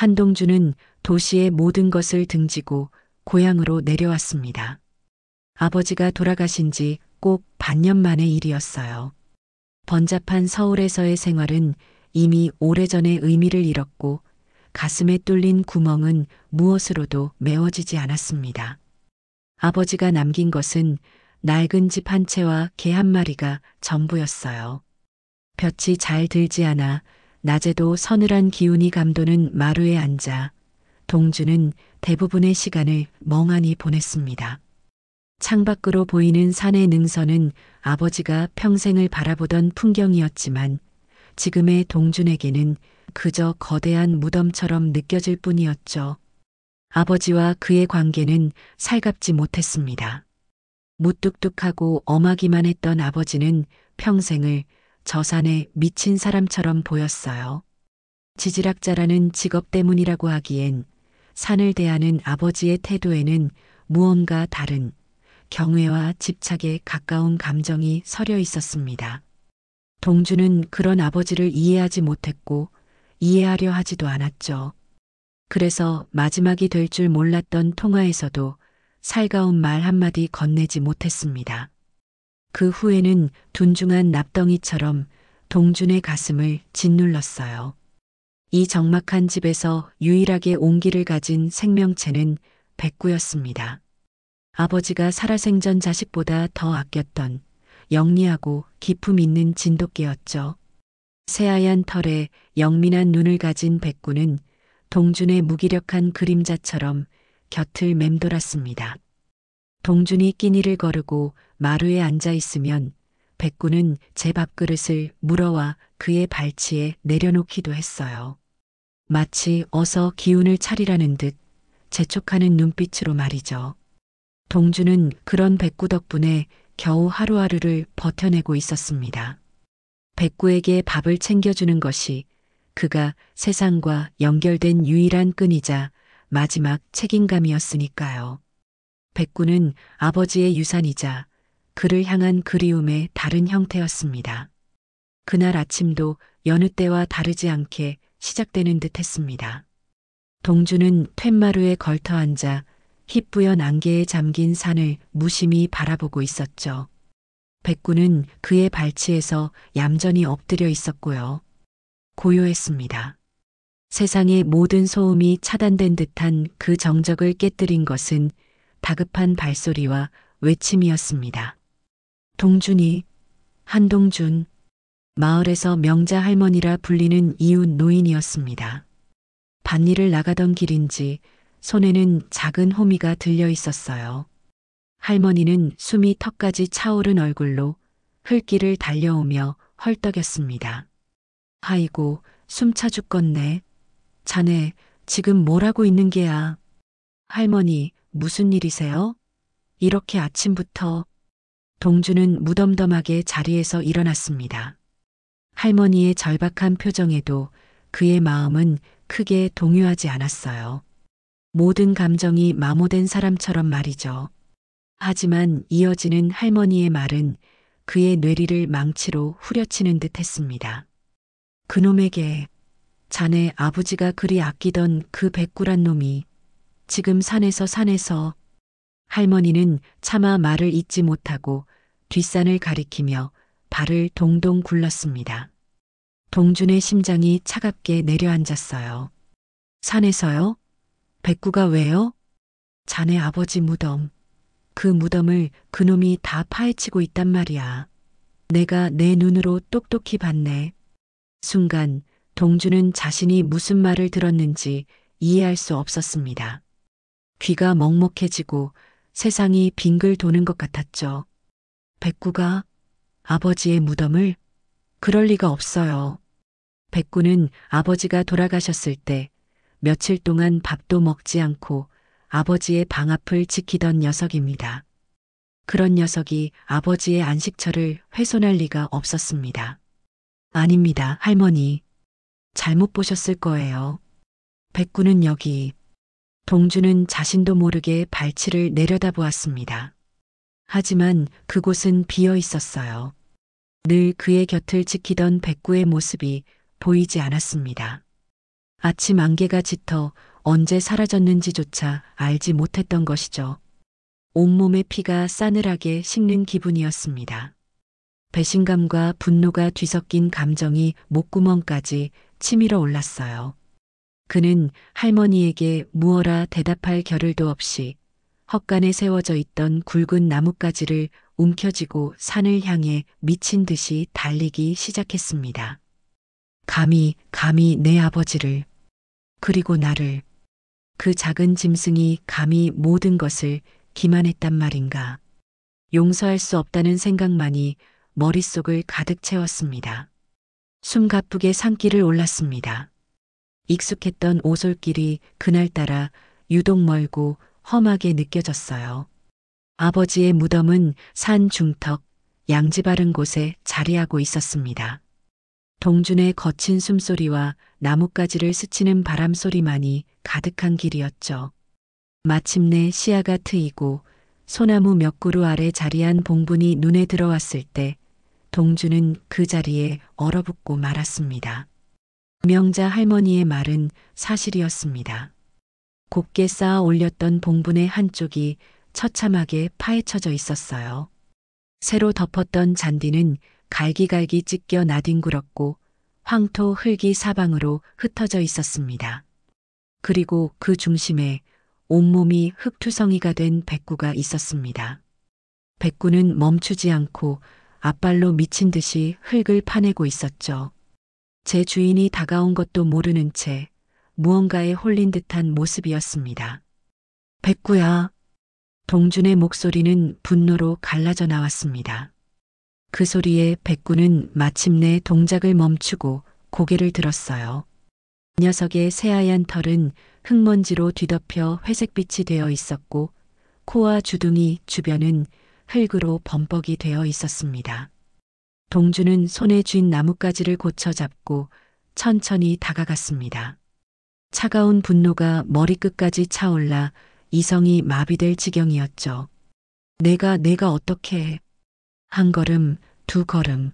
한동주는 도시의 모든 것을 등지고 고향으로 내려왔습니다. 아버지가 돌아가신 지 꼭 반년 만의 일이었어요. 번잡한 서울에서의 생활은 이미 오래전에 의미를 잃었고 가슴에 뚫린 구멍은 무엇으로도 메워지지 않았습니다. 아버지가 남긴 것은 낡은 집 한 채와 개 한 마리가 전부였어요. 볕이 잘 들지 않아 낮에도 서늘한 기운이 감도는 마루에 앉아 동주는 대부분의 시간을 멍하니 보냈습니다. 창밖으로 보이는 산의 능선은 아버지가 평생을 바라보던 풍경이었지만 지금의 동준에게는 그저 거대한 무덤처럼 느껴질 뿐이었죠. 아버지와 그의 관계는 살갑지 못했습니다. 무뚝뚝하고 엄하기만 했던 아버지는 평생을 저 산에 미친 사람처럼 보였어요. 지질학자라는 직업 때문이라고 하기엔 산을 대하는 아버지의 태도에는 무언가 다른 경외와 집착에 가까운 감정이 서려 있었습니다. 동주는 그런 아버지를 이해하지 못했고 이해하려 하지도 않았죠. 그래서 마지막이 될 줄 몰랐던 통화에서도 살가운 말 한마디 건네지 못했습니다. 그 후에는 둔중한 납덩이처럼 동준의 가슴을 짓눌렀어요. 이 적막한 집에서 유일하게 온기를 가진 생명체는 백구였습니다. 아버지가 살아생전 자식보다 더 아꼈던 영리하고 기품 있는 진돗개였죠. 새하얀 털에 영민한 눈을 가진 백구는 동준의 무기력한 그림자처럼 곁을 맴돌았습니다. 동준이 끼니를 거르고 마루에 앉아 있으면 백구는 제 밥그릇을 물어와 그의 발치에 내려놓기도 했어요. 마치 어서 기운을 차리라는 듯 재촉하는 눈빛으로 말이죠. 동주는 그런 백구 덕분에 겨우 하루하루를 버텨내고 있었습니다. 백구에게 밥을 챙겨주는 것이 그가 세상과 연결된 유일한 끈이자 마지막 책임감이었으니까요. 백구는 아버지의 유산이자 그를 향한 그리움의 다른 형태였습니다. 그날 아침도 여느 때와 다르지 않게 시작되는 듯 했습니다. 동주는 툇마루에 걸터 앉아 희뿌연 안개에 잠긴 산을 무심히 바라보고 있었죠. 백구는 그의 발치에서 얌전히 엎드려 있었고요. 고요했습니다. 세상의 모든 소음이 차단된 듯한 그 정적을 깨뜨린 것은 다급한 발소리와 외침이었습니다. 동준이, 한동준, 마을에서 명자 할머니라 불리는 이웃 노인이었습니다. 밭일을 나가던 길인지 손에는 작은 호미가 들려 있었어요. 할머니는 숨이 턱까지 차오른 얼굴로 흘길을 달려오며 헐떡였습니다. 아이고, 숨 차 죽겠네. 자네, 지금 뭘 하고 있는 게야? 할머니, 무슨 일이세요? 이렇게 아침부터. 동주는 무덤덤하게 자리에서 일어났습니다. 할머니의 절박한 표정에도 그의 마음은 크게 동요하지 않았어요. 모든 감정이 마모된 사람처럼 말이죠. 하지만 이어지는 할머니의 말은 그의 뇌리를 망치로 후려치는 듯 했습니다. 그놈에게 자네 아버지가 그리 아끼던 그 백구란 놈이 지금 산에서 할머니는 차마 말을 잇지 못하고 뒷산을 가리키며 발을 동동 굴렀습니다. 동준의 심장이 차갑게 내려앉았어요. 산에서요? 백구가 왜요? 자네 아버지 무덤. 그 무덤을 그놈이 다 파헤치고 있단 말이야. 내가 내 눈으로 똑똑히 봤네. 순간 동주는 자신이 무슨 말을 들었는지 이해할 수 없었습니다. 귀가 먹먹해지고 세상이 빙글 도는 것 같았죠. 백구가 아버지의 무덤을? 그럴 리가 없어요. 백구는 아버지가 돌아가셨을 때 며칠 동안 밥도 먹지 않고 아버지의 방 앞을 지키던 녀석입니다. 그런 녀석이 아버지의 안식처를 훼손할 리가 없었습니다. 아닙니다, 할머니. 잘못 보셨을 거예요. 백구는 여기. 동주는 자신도 모르게 발치를 내려다보았습니다. 하지만 그곳은 비어 있었어요. 늘 그의 곁을 지키던 백구의 모습이 보이지 않았습니다. 아침 안개가 짙어 언제 사라졌는지조차 알지 못했던 것이죠. 온몸의 피가 싸늘하게 식는 기분이었습니다. 배신감과 분노가 뒤섞인 감정이 목구멍까지 치밀어 올랐어요. 그는 할머니에게 무어라 대답할 겨를도 없이 헛간에 세워져 있던 굵은 나뭇가지를 움켜쥐고 산을 향해 미친 듯이 달리기 시작했습니다. 감히 내 아버지를, 그리고 나를, 그 작은 짐승이 감히 모든 것을 기만했단 말인가. 용서할 수 없다는 생각만이 머릿속을 가득 채웠습니다. 숨가쁘게 산길을 올랐습니다. 익숙했던 오솔길이 그날따라 유독 멀고 험하게 느껴졌어요. 아버지의 무덤은 산 중턱, 양지 바른 곳에 자리하고 있었습니다. 동준의 거친 숨소리와 나뭇가지를 스치는 바람 소리만이 가득한 길이었죠. 마침내 시야가 트이고 소나무 몇 그루 아래 자리한 봉분이 눈에 들어왔을 때 동준은 그 자리에 얼어붙고 말았습니다. 명자 할머니의 말은 사실이었습니다. 곱게 쌓아 올렸던 봉분의 한쪽이 처참하게 파헤쳐져 있었어요. 새로 덮었던 잔디는 갈기갈기 찢겨 나뒹굴었고 황토 흙이 사방으로 흩어져 있었습니다. 그리고 그 중심에 온몸이 흙투성이가 된 백구가 있었습니다. 백구는 멈추지 않고 앞발로 미친 듯이 흙을 파내고 있었죠. 제 주인이 다가온 것도 모르는 채 무언가에 홀린 듯한 모습이었습니다. 백구야. 동준의 목소리는 분노로 갈라져 나왔습니다. 그 소리에 백구는 마침내 동작을 멈추고 고개를 들었어요. 녀석의 새하얀 털은 흙먼지로 뒤덮여 회색빛이 되어 있었고 코와 주둥이 주변은 흙으로 범벅이 되어 있었습니다. 동주는 손에 쥔 나뭇가지를 고쳐 잡고 천천히 다가갔습니다. 차가운 분노가 머리끝까지 차올라 이성이 마비될 지경이었죠. 내가 어떻게 해? 한 걸음, 두 걸음.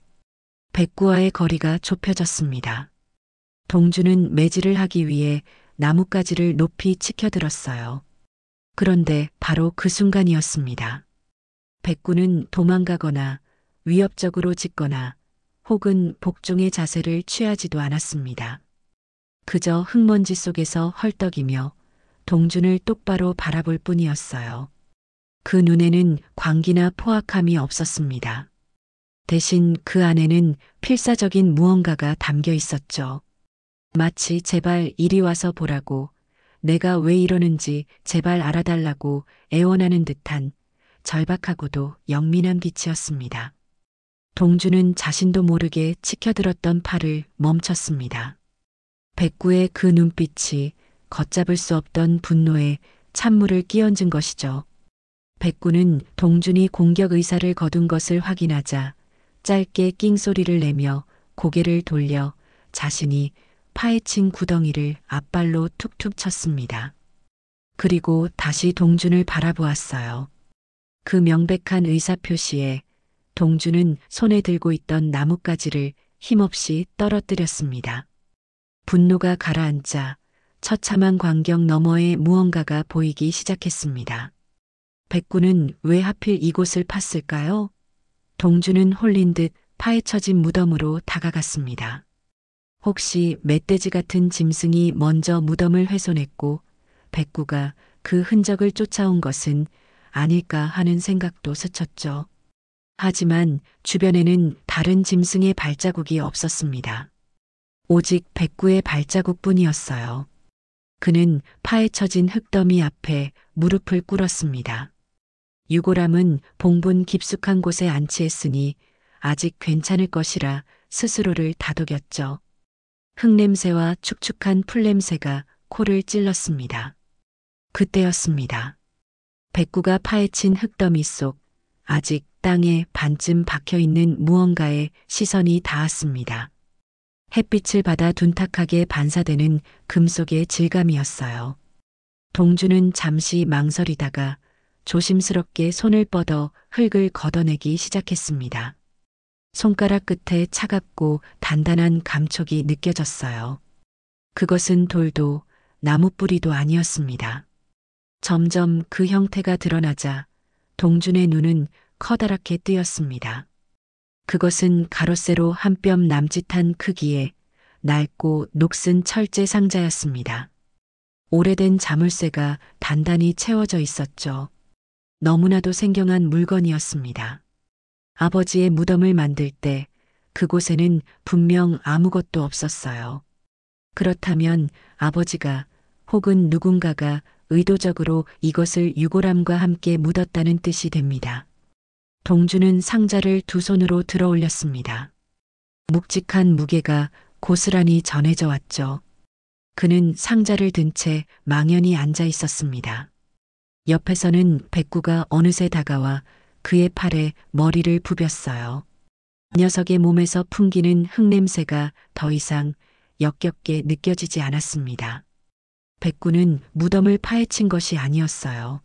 백구와의 거리가 좁혀졌습니다. 동주는 매질을 하기 위해 나뭇가지를 높이 치켜들었어요. 그런데 바로 그 순간이었습니다. 백구는 도망가거나 위협적으로 짖거나 혹은 복종의 자세를 취하지도 않았습니다. 그저 흙먼지 속에서 헐떡이며 동준을 똑바로 바라볼 뿐이었어요. 그 눈에는 광기나 포악함이 없었습니다. 대신 그 안에는 필사적인 무언가가 담겨 있었죠. 마치 제발 이리 와서 보라고, 내가 왜 이러는지 제발 알아달라고 애원하는 듯한 절박하고도 영민한 빛이었습니다. 동주는 자신도 모르게 치켜들었던 팔을 멈췄습니다. 백구의 그 눈빛이 걷잡을 수 없던 분노에 찬물을 끼얹은 것이죠. 백구는 동준이 공격 의사를 거둔 것을 확인하자 짧게 낑소리를 내며 고개를 돌려 자신이 파헤친 구덩이를 앞발로 툭툭 쳤습니다. 그리고 다시 동준을 바라보았어요. 그 명백한 의사표시에 동준은 손에 들고 있던 나뭇가지를 힘없이 떨어뜨렸습니다. 분노가 가라앉자 처참한 광경 너머에 무언가가 보이기 시작했습니다. 백구는 왜 하필 이곳을 팠을까요? 동준은 홀린 듯 파헤쳐진 무덤으로 다가갔습니다. 혹시 멧돼지 같은 짐승이 먼저 무덤을 훼손했고 백구가 그 흔적을 쫓아온 것은 아닐까 하는 생각도 스쳤죠. 하지만 주변에는 다른 짐승의 발자국이 없었습니다. 오직 백구의 발자국뿐이었어요. 그는 파헤쳐진 흙더미 앞에 무릎을 꿇었습니다. 유골함은 봉분 깊숙한 곳에 안치했으니 아직 괜찮을 것이라 스스로를 다독였죠. 흙냄새와 축축한 풀냄새가 코를 찔렀습니다. 그때였습니다. 백구가 파헤친 흙더미 속 아직 땅에 반쯤 박혀있는 무언가에 시선이 닿았습니다. 햇빛을 받아 둔탁하게 반사되는 금속의 질감이었어요. 동주는 잠시 망설이다가 조심스럽게 손을 뻗어 흙을 걷어내기 시작했습니다. 손가락 끝에 차갑고 단단한 감촉이 느껴졌어요. 그것은 돌도 나무뿌리도 아니었습니다. 점점 그 형태가 드러나자 동준의 눈은 커다랗게 뜨였습니다. 그것은 가로세로 한 뼘 남짓한 크기의 낡고 녹슨 철제 상자였습니다. 오래된 자물쇠가 단단히 채워져 있었죠. 너무나도 생경한 물건이었습니다. 아버지의 무덤을 만들 때 그곳에는 분명 아무것도 없었어요. 그렇다면 아버지가 혹은 누군가가 의도적으로 이것을 유골함과 함께 묻었다는 뜻이 됩니다. 동주는 상자를 두 손으로 들어 올렸습니다. 묵직한 무게가 고스란히 전해져 왔죠. 그는 상자를 든 채 망연히 앉아 있었습니다. 옆에서는 백구가 어느새 다가와 그의 팔에 머리를 부볐어요. 녀석의 몸에서 풍기는 흙냄새가 더 이상 역겹게 느껴지지 않았습니다. 백구는 무덤을 파헤친 것이 아니었어요.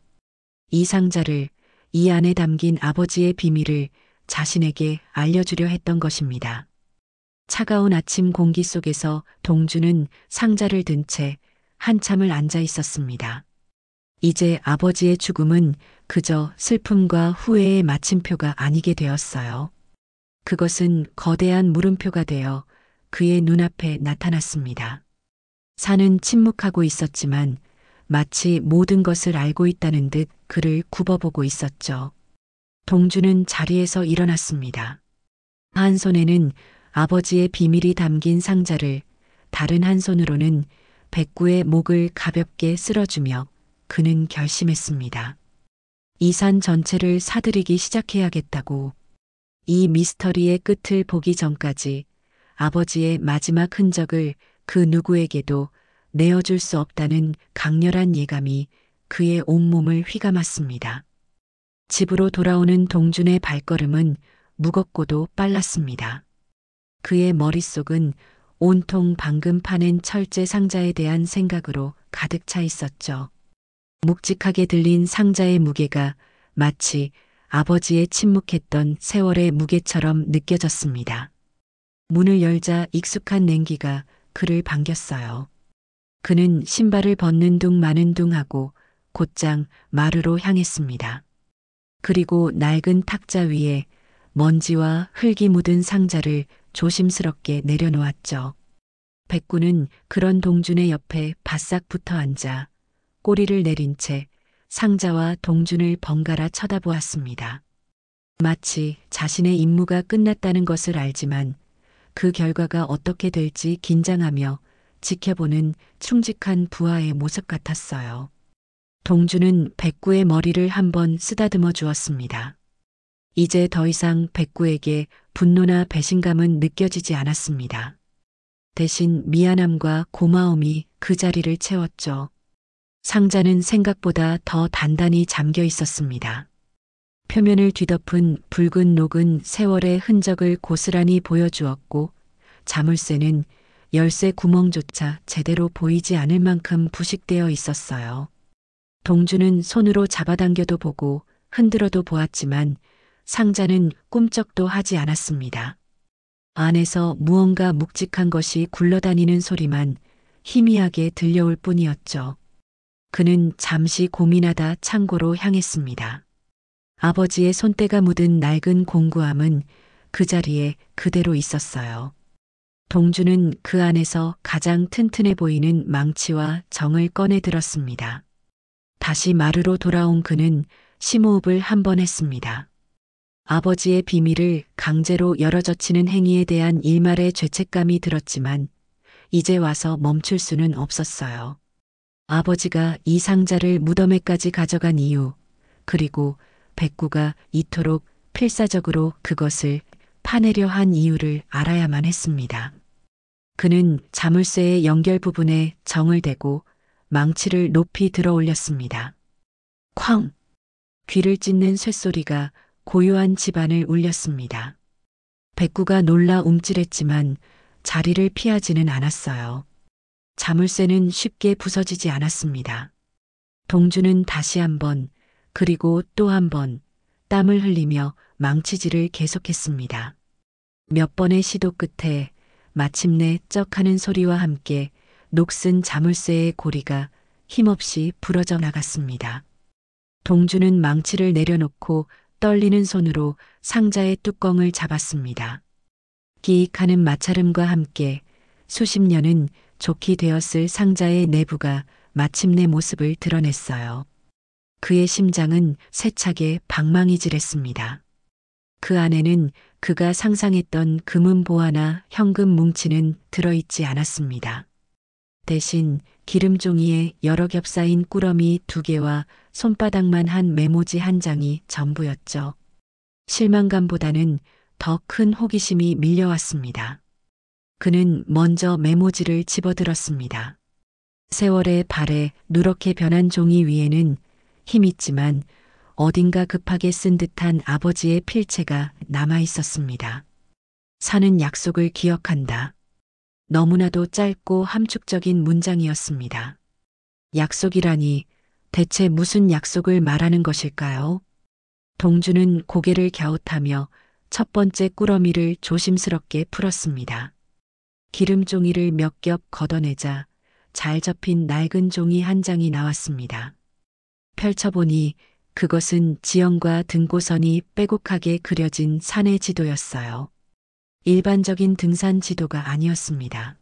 이 상자를, 이 안에 담긴 아버지의 비밀을 자신에게 알려주려 했던 것입니다. 차가운 아침 공기 속에서 동주는 상자를 든 채 한참을 앉아 있었습니다. 이제 아버지의 죽음은 그저 슬픔과 후회의 마침표가 아니게 되었어요. 그것은 거대한 물음표가 되어 그의 눈앞에 나타났습니다. 산은 침묵하고 있었지만 마치 모든 것을 알고 있다는 듯 그를 굽어보고 있었죠. 동주는 자리에서 일어났습니다. 한 손에는 아버지의 비밀이 담긴 상자를, 다른 한 손으로는 백구의 목을 가볍게 쓸어주며 그는 결심했습니다. 이 산 전체를 사들이기 시작해야겠다고. 이 미스터리의 끝을 보기 전까지 아버지의 마지막 흔적을 그 누구에게도 내어줄 수 없다는 강렬한 예감이 그의 온몸을 휘감았습니다. 집으로 돌아오는 동준의 발걸음은 무겁고도 빨랐습니다. 그의 머릿속은 온통 방금 파낸 철제 상자에 대한 생각으로 가득 차 있었죠. 묵직하게 들린 상자의 무게가 마치 아버지의 침묵했던 세월의 무게처럼 느껴졌습니다. 문을 열자 익숙한 냉기가 그를 반겼어요. 그는 신발을 벗는 둥 마는 둥 하고 곧장 마루로 향했습니다. 그리고 낡은 탁자 위에 먼지와 흙이 묻은 상자를 조심스럽게 내려놓았죠. 백구는 그런 동준의 옆에 바싹 붙어 앉아 꼬리를 내린 채 상자와 동준을 번갈아 쳐다보았습니다. 마치 자신의 임무가 끝났다는 것을 알지만 그 결과가 어떻게 될지 긴장하며 지켜보는 충직한 부하의 모습 같았어요. 동준은 백구의 머리를 한번 쓰다듬어 주었습니다. 이제 더 이상 백구에게 분노나 배신감은 느껴지지 않았습니다. 대신 미안함과 고마움이 그 자리를 채웠죠. 상자는 생각보다 더 단단히 잠겨 있었습니다. 표면을 뒤덮은 붉은 녹은 세월의 흔적을 고스란히 보여주었고 자물쇠는 열쇠 구멍조차 제대로 보이지 않을 만큼 부식되어 있었어요. 동주는 손으로 잡아당겨도 보고 흔들어도 보았지만 상자는 꿈쩍도 하지 않았습니다. 안에서 무언가 묵직한 것이 굴러다니는 소리만 희미하게 들려올 뿐이었죠. 그는 잠시 고민하다 창고로 향했습니다. 아버지의 손때가 묻은 낡은 공구함은 그 자리에 그대로 있었어요. 동주는 그 안에서 가장 튼튼해 보이는 망치와 정을 꺼내 들었습니다. 다시 마루로 돌아온 그는 심호흡을 한 번 했습니다. 아버지의 비밀을 강제로 열어젖히는 행위에 대한 일말의 죄책감이 들었지만 이제 와서 멈출 수는 없었어요. 아버지가 이 상자를 무덤에까지 가져간 이유, 그리고 백구가 이토록 필사적으로 그것을 파내려 한 이유를 알아야만 했습니다. 그는 자물쇠의 연결 부분에 정을 대고 망치를 높이 들어 올렸습니다. 쾅! 귀를 찢는 쇳소리가 고요한 집안을 울렸습니다. 백구가 놀라 움찔했지만 자리를 피하지는 않았어요. 자물쇠는 쉽게 부서지지 않았습니다. 동주는 다시 한 번, 그리고 또 한 번 땀을 흘리며 망치질을 계속했습니다. 몇 번의 시도 끝에 마침내 쩍 하는 소리와 함께 녹슨 자물쇠의 고리가 힘없이 부러져 나갔습니다. 동주는 망치를 내려놓고 떨리는 손으로 상자의 뚜껑을 잡았습니다. 끼익하는 마찰음과 함께 수십 년은 좋게 되었을 상자의 내부가 마침내 모습을 드러냈어요. 그의 심장은 세차게 방망이질했습니다. 그 안에는 그가 상상했던 금은 보화나 현금 뭉치는 들어있지 않았습니다. 대신 기름종이에 여러 겹 쌓인 꾸러미 2개와 손바닥만 한 메모지 1장이 전부였죠. 실망감보다는 더 큰 호기심이 밀려왔습니다. 그는 먼저 메모지를 집어들었습니다. 세월의 발에 누렇게 변한 종이 위에는 힘있지만 어딘가 급하게 쓴 듯한 아버지의 필체가 남아 있었습니다. 사는 약속을 기억한다. 너무나도 짧고 함축적인 문장이었습니다. 약속이라니 대체 무슨 약속을 말하는 것일까요? 동주는 고개를 갸웃하며 첫 번째 꾸러미를 조심스럽게 풀었습니다. 기름 종이를 몇 겹 걷어내자 잘 접힌 낡은 종이 1장이 나왔습니다. 펼쳐보니 그것은 지형과 등고선이 빼곡하게 그려진 산의 지도였어요. 일반적인 등산 지도가 아니었습니다.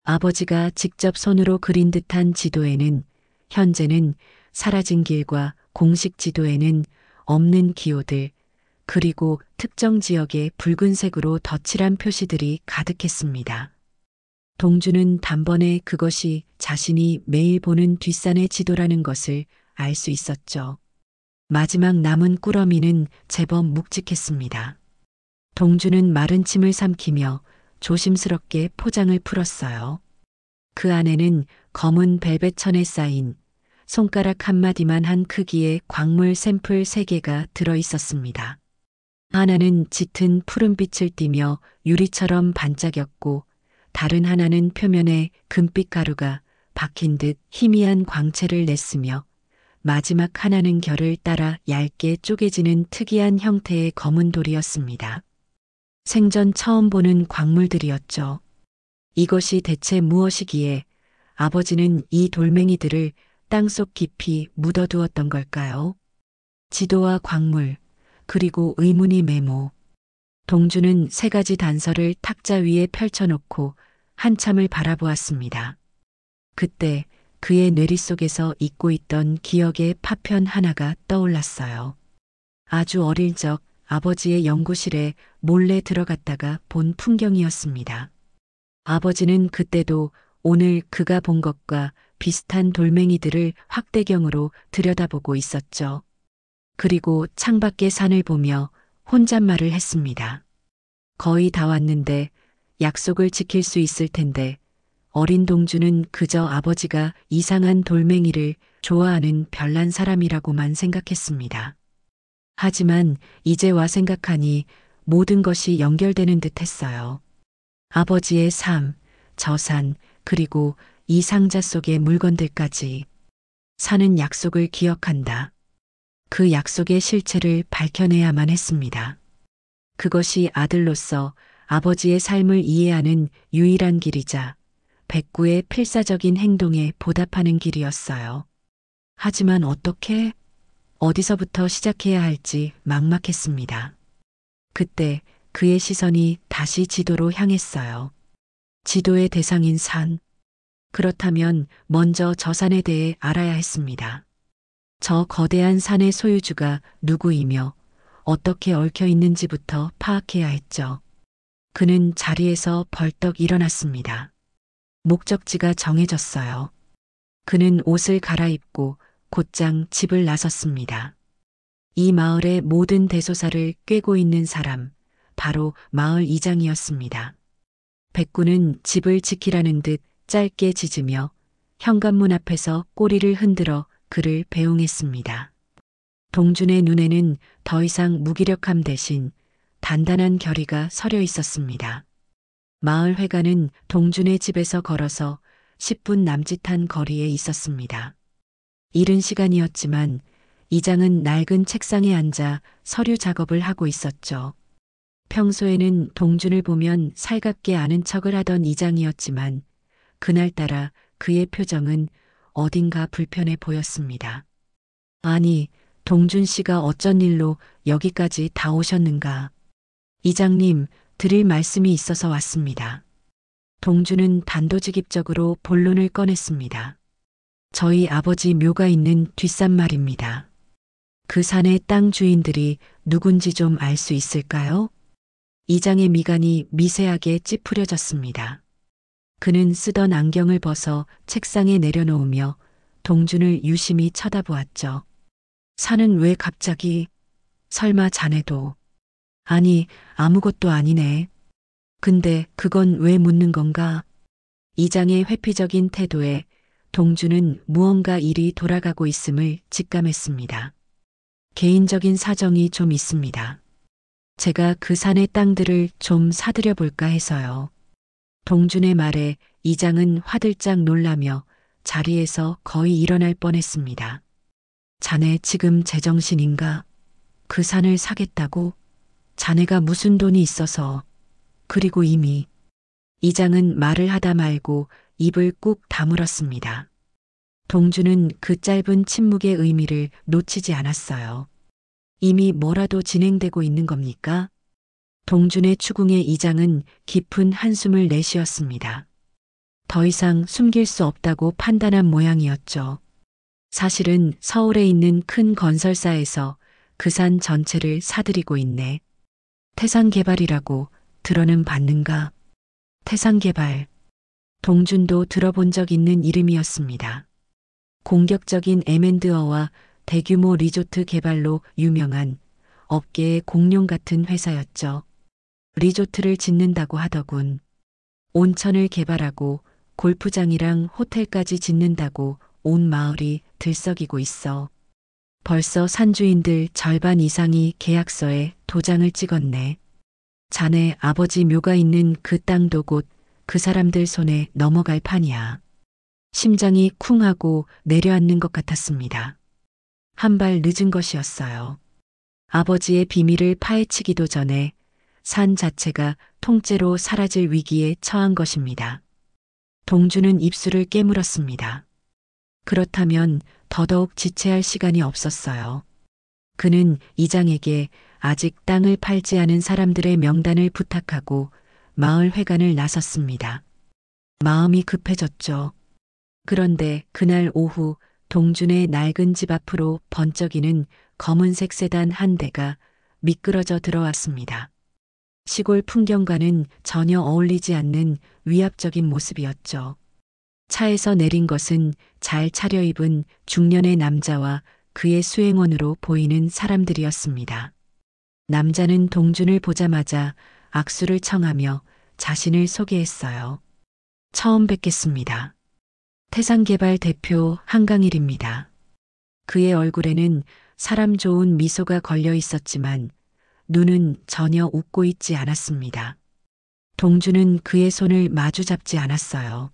아버지가 직접 손으로 그린 듯한 지도에는 현재는 사라진 길과 공식 지도에는 없는 기호들, 그리고 특정 지역에 붉은색으로 덧칠한 표시들이 가득했습니다. 동주는 단번에 그것이 자신이 매일 보는 뒷산의 지도라는 것을 알 수 있었죠. 마지막 남은 꾸러미는 제법 묵직했습니다. 동주는 마른 침을 삼키며 조심스럽게 포장을 풀었어요. 그 안에는 검은 벨벳 천에 쌓인 손가락 한마디만 한 크기의 광물 샘플 3개가 들어 있었습니다. 하나는 짙은 푸른빛을 띠며 유리처럼 반짝였고 다른 하나는 표면에 금빛 가루가 박힌 듯 희미한 광채를 냈으며 마지막 하나는 결을 따라 얇게 쪼개지는 특이한 형태의 검은 돌이었습니다. 생전 처음 보는 광물들이었죠. 이것이 대체 무엇이기에 아버지는 이 돌멩이들을 땅속 깊이 묻어두었던 걸까요? 지도와 광물, 그리고 의문의 메모. 동주는 3가지 단서를 탁자 위에 펼쳐놓고 한참을 바라보았습니다. 그때 그의 뇌리 속에서 잊고 있던 기억의 파편 하나가 떠올랐어요. 아주 어릴 적 아버지의 연구실에 몰래 들어갔다가 본 풍경이었습니다. 아버지는 그때도 오늘 그가 본 것과 비슷한 돌멩이들을 확대경으로 들여다보고 있었죠. 그리고 창밖의 산을 보며 혼잣말을 했습니다. 거의 다 왔는데 약속을 지킬 수 있을 텐데 어린 동주는 그저 아버지가 이상한 돌멩이를 좋아하는 별난 사람이라고만 생각했습니다. 하지만 이제 와 생각하니 모든 것이 연결되는 듯 했어요. 아버지의 삶, 저 산, 그리고 이 상자 속의 물건들까지. 산은 약속을 기억한다. 그 약속의 실체를 밝혀내야만 했습니다. 그것이 아들로서 아버지의 삶을 이해하는 유일한 길이자 백구의 필사적인 행동에 보답하는 길이었어요. 하지만 어떻게, 어디서부터 시작해야 할지 막막했습니다. 그때 그의 시선이 다시 지도로 향했어요. 지도의 대상인 산. 그렇다면 먼저 저 산에 대해 알아야 했습니다. 저 거대한 산의 소유주가 누구이며 어떻게 얽혀 있는지부터 파악해야 했죠. 그는 자리에서 벌떡 일어났습니다. 목적지가 정해졌어요. 그는 옷을 갈아입고 곧장 집을 나섰습니다. 이 마을의 모든 대소사를 꿰고 있는 사람, 바로 마을 이장이었습니다. 백구는 집을 지키라는 듯 짧게 짖으며 현관문 앞에서 꼬리를 흔들어 그를 배웅했습니다. 동준의 눈에는 더 이상 무기력함 대신 단단한 결의가 서려 있었습니다. 마을 회관은 동준의 집에서 걸어서 10분 남짓한 거리에 있었습니다. 이른 시간이었지만 이장은 낡은 책상에 앉아 서류 작업을 하고 있었죠. 평소에는 동준을 보면 살갑게 아는 척을 하던 이장이었지만 그날따라 그의 표정은 어딘가 불편해 보였습니다. 아니, 동준 씨가 어쩐 일로 여기까지 다 오셨는가? 이장님, 드릴 말씀이 있어서 왔습니다. 동준은 단도직입적으로 본론을 꺼냈습니다. 저희 아버지 묘가 있는 뒷산 말입니다. 그 산의 땅 주인들이 누군지 좀 알 수 있을까요? 이장의 미간이 미세하게 찌푸려졌습니다. 그는 쓰던 안경을 벗어 책상에 내려놓으며 동준을 유심히 쳐다보았죠. 산은 왜 갑자기? 설마 자네도? 아니, 아무것도 아니네. 근데 그건 왜 묻는 건가? 이장의 회피적인 태도에 동준은 무언가 일이 돌아가고 있음을 직감했습니다. 개인적인 사정이 좀 있습니다. 제가 그 산의 땅들을 좀 사들여 볼까 해서요. 동준의 말에 이장은 화들짝 놀라며 자리에서 거의 일어날 뻔했습니다. 자네 지금 제정신인가? 그 산을 사겠다고? 자네가 무슨 돈이 있어서. 그리고 이미. 이장은 말을 하다 말고 입을 꾹 다물었습니다. 동준은 그 짧은 침묵의 의미를 놓치지 않았어요. 이미 뭐라도 진행되고 있는 겁니까? 동준의 추궁에 이장은 깊은 한숨을 내쉬었습니다. 더 이상 숨길 수 없다고 판단한 모양이었죠. 사실은 서울에 있는 큰 건설사에서 그 산 전체를 사들이고 있네. 태산개발이라고 들어는 봤는가? 태산개발. 동준도 들어본 적 있는 이름이었습니다. 공격적인 M&A와 대규모 리조트 개발로 유명한 업계의 공룡 같은 회사였죠. 리조트를 짓는다고 하더군. 온천을 개발하고 골프장이랑 호텔까지 짓는다고 온 마을이 들썩이고 있어. 벌써 산주인들 절반 이상이 계약서에 도장을 찍었네. 자네 아버지 묘가 있는 그 땅도 곧 그 사람들 손에 넘어갈 판이야. 심장이 쿵 하고 내려앉는 것 같았습니다. 한 발 늦은 것이었어요. 아버지의 비밀을 파헤치기도 전에 산 자체가 통째로 사라질 위기에 처한 것입니다. 동준은 입술을 깨물었습니다. 그렇다면 더더욱 지체할 시간이 없었어요. 그는 이장에게 아직 땅을 팔지 않은 사람들의 명단을 부탁하고 마을 회관을 나섰습니다. 마음이 급해졌죠. 그런데 그날 오후 동준의 낡은 집 앞으로 번쩍이는 검은색 세단 한 대가 미끄러져 들어왔습니다. 시골 풍경과는 전혀 어울리지 않는 위압적인 모습이었죠. 차에서 내린 것은 잘 차려입은 중년의 남자와 그의 수행원으로 보이는 사람들이었습니다. 남자는 동준을 보자마자 악수를 청하며 자신을 소개했어요. 처음 뵙겠습니다. 태산개발 대표 한강일입니다. 그의 얼굴에는 사람 좋은 미소가 걸려 있었지만 눈은 전혀 웃고 있지 않았습니다. 동준은 그의 손을 마주 잡지 않았어요.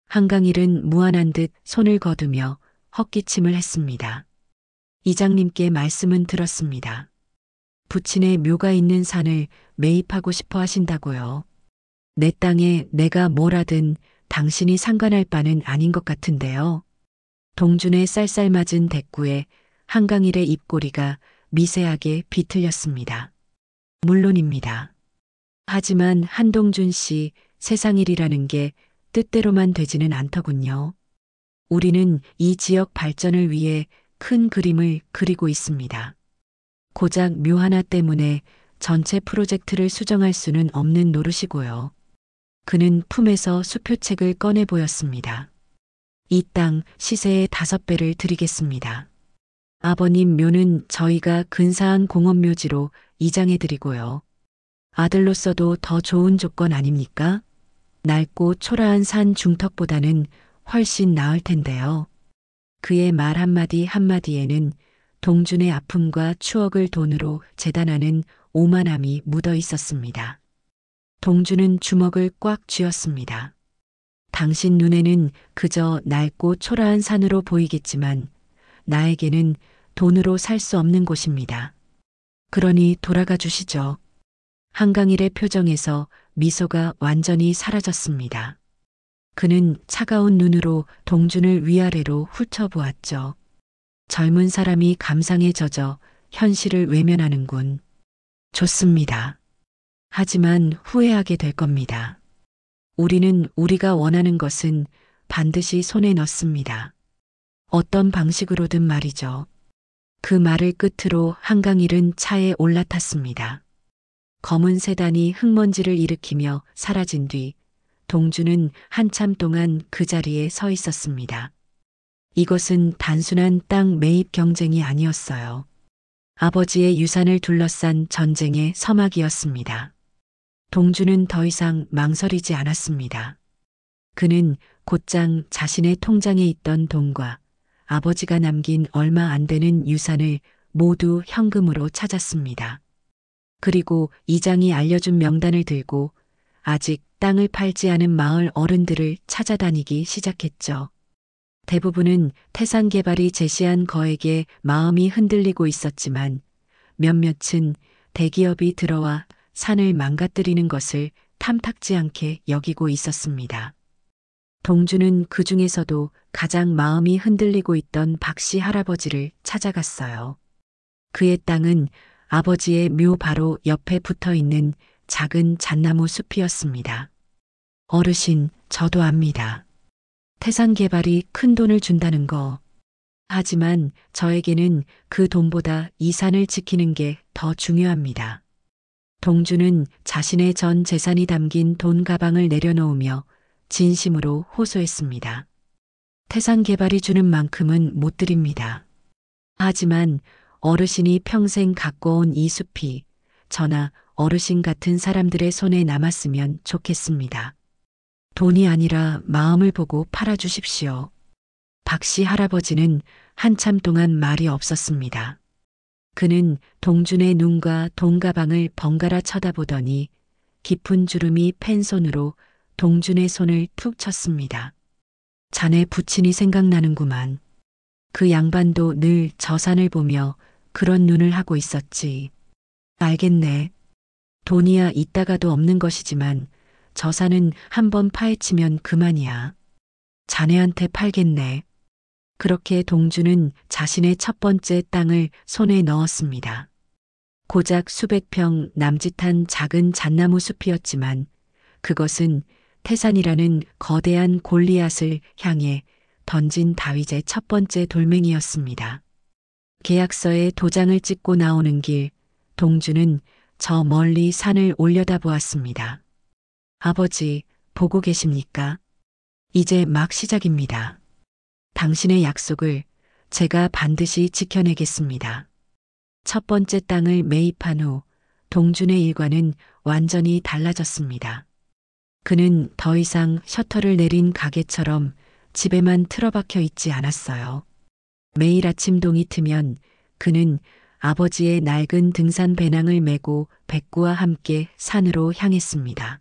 한강일은 무안한 듯 손을 거두며 헛기침을 했습니다. 이장님께 말씀은 들었습니다. 부친의 묘가 있는 산을 매입하고 싶어 하신다고요. 내 땅에 내가 뭘 하든 당신이 상관할 바는 아닌 것 같은데요. 동준의 쌀쌀맞은 대꾸에 한강일의 입꼬리가 미세하게 비틀렸습니다. 물론입니다. 하지만 한동준 씨 세상일이라는 게 뜻대로만 되지는 않더군요. 우리는 이 지역 발전을 위해 큰 그림을 그리고 있습니다. 고작 묘 하나 때문에 전체 프로젝트를 수정할 수는 없는 노릇이고요. 그는 품에서 수표책을 꺼내 보였습니다. 이 땅 시세의 5배를 드리겠습니다. 아버님 묘는 저희가 근사한 공원묘지로 이장해 드리고요. 아들로서도 더 좋은 조건 아닙니까? 낡고 초라한 산 중턱보다는 훨씬 나을 텐데요. 그의 말 한마디 한마디에는 동준의 아픔과 추억을 돈으로 재단하는 오만함이 묻어 있었습니다. 동준은 주먹을 꽉 쥐었습니다. 당신 눈에는 그저 낡고 초라한 산으로 보이겠지만 나에게는 돈으로 살 수 없는 곳입니다. 그러니 돌아가 주시죠. 한강일의 표정에서 미소가 완전히 사라졌습니다. 그는 차가운 눈으로 동준을 위아래로 훑어보았죠. 젊은 사람이 감상에 젖어 현실을 외면하는군. 좋습니다. 하지만 후회하게 될 겁니다. 우리는 우리가 원하는 것은 반드시 손에 넣습니다. 어떤 방식으로든 말이죠. 그 말을 끝으로 한강일은 차에 올라탔습니다. 검은 세단이 흙먼지를 일으키며 사라진 뒤 동주는 한참 동안 그 자리에 서 있었습니다. 이것은 단순한 땅 매입 경쟁이 아니었어요. 아버지의 유산을 둘러싼 전쟁의 서막이었습니다. 동주는 더 이상 망설이지 않았습니다. 그는 곧장 자신의 통장에 있던 돈과 아버지가 남긴 얼마 안 되는 유산을 모두 현금으로 찾았습니다. 그리고 이장이 알려준 명단을 들고 아직 땅을 팔지 않은 마을 어른들을 찾아다니기 시작했죠. 대부분은 태산개발이 제시한 거액에 마음이 흔들리고 있었지만 몇몇은 대기업이 들어와 산을 망가뜨리는 것을 탐탁지 않게 여기고 있었습니다. 동주는 그 중에서도 가장 마음이 흔들리고 있던 박씨 할아버지를 찾아갔어요. 그의 땅은 아버지의 묘 바로 옆에 붙어 있는 작은 잣나무 숲이었습니다. 어르신, 저도 압니다. 태산개발이 큰 돈을 준다는 거. 하지만 저에게는 그 돈보다 이 산을 지키는 게 더 중요합니다. 동주는 자신의 전 재산이 담긴 돈 가방을 내려놓으며 진심으로 호소했습니다. 태산개발이 주는 만큼은 못 드립니다. 하지만 어르신이 평생 갖고 온 이 숲이 저나 어르신 같은 사람들의 손에 남았으면 좋겠습니다. 돈이 아니라 마음을 보고 팔아주십시오. 박씨 할아버지는 한참 동안 말이 없었습니다. 그는 동준의 눈과 돈가방을 번갈아 쳐다보더니 깊은 주름이 팬 손으로 동준의 손을 툭 쳤습니다. 자네 부친이 생각나는구만. 그 양반도 늘 저 산을 보며 그런 눈을 하고 있었지. 알겠네. 돈이야 있다가도 없는 것이지만 저 산은 한번 파헤치면 그만이야. 자네한테 팔겠네. 그렇게 동주는 자신의 첫 번째 땅을 손에 넣었습니다. 고작 수백 평 남짓한 작은 잣나무 숲이었지만 그것은 태산이라는 거대한 골리앗을 향해 던진 다윗의 첫 번째 돌멩이였습니다. 계약서에 도장을 찍고 나오는 길, 동주는 저 멀리 산을 올려다보았습니다. 아버지, 보고 계십니까? 이제 막 시작입니다. 당신의 약속을 제가 반드시 지켜내겠습니다. 첫 번째 땅을 매입한 후 동준의 일과는 완전히 달라졌습니다. 그는 더 이상 셔터를 내린 가게처럼 집에만 틀어박혀 있지 않았어요. 매일 아침 동이 트면 그는 아버지의 낡은 등산 배낭을 메고 백구와 함께 산으로 향했습니다.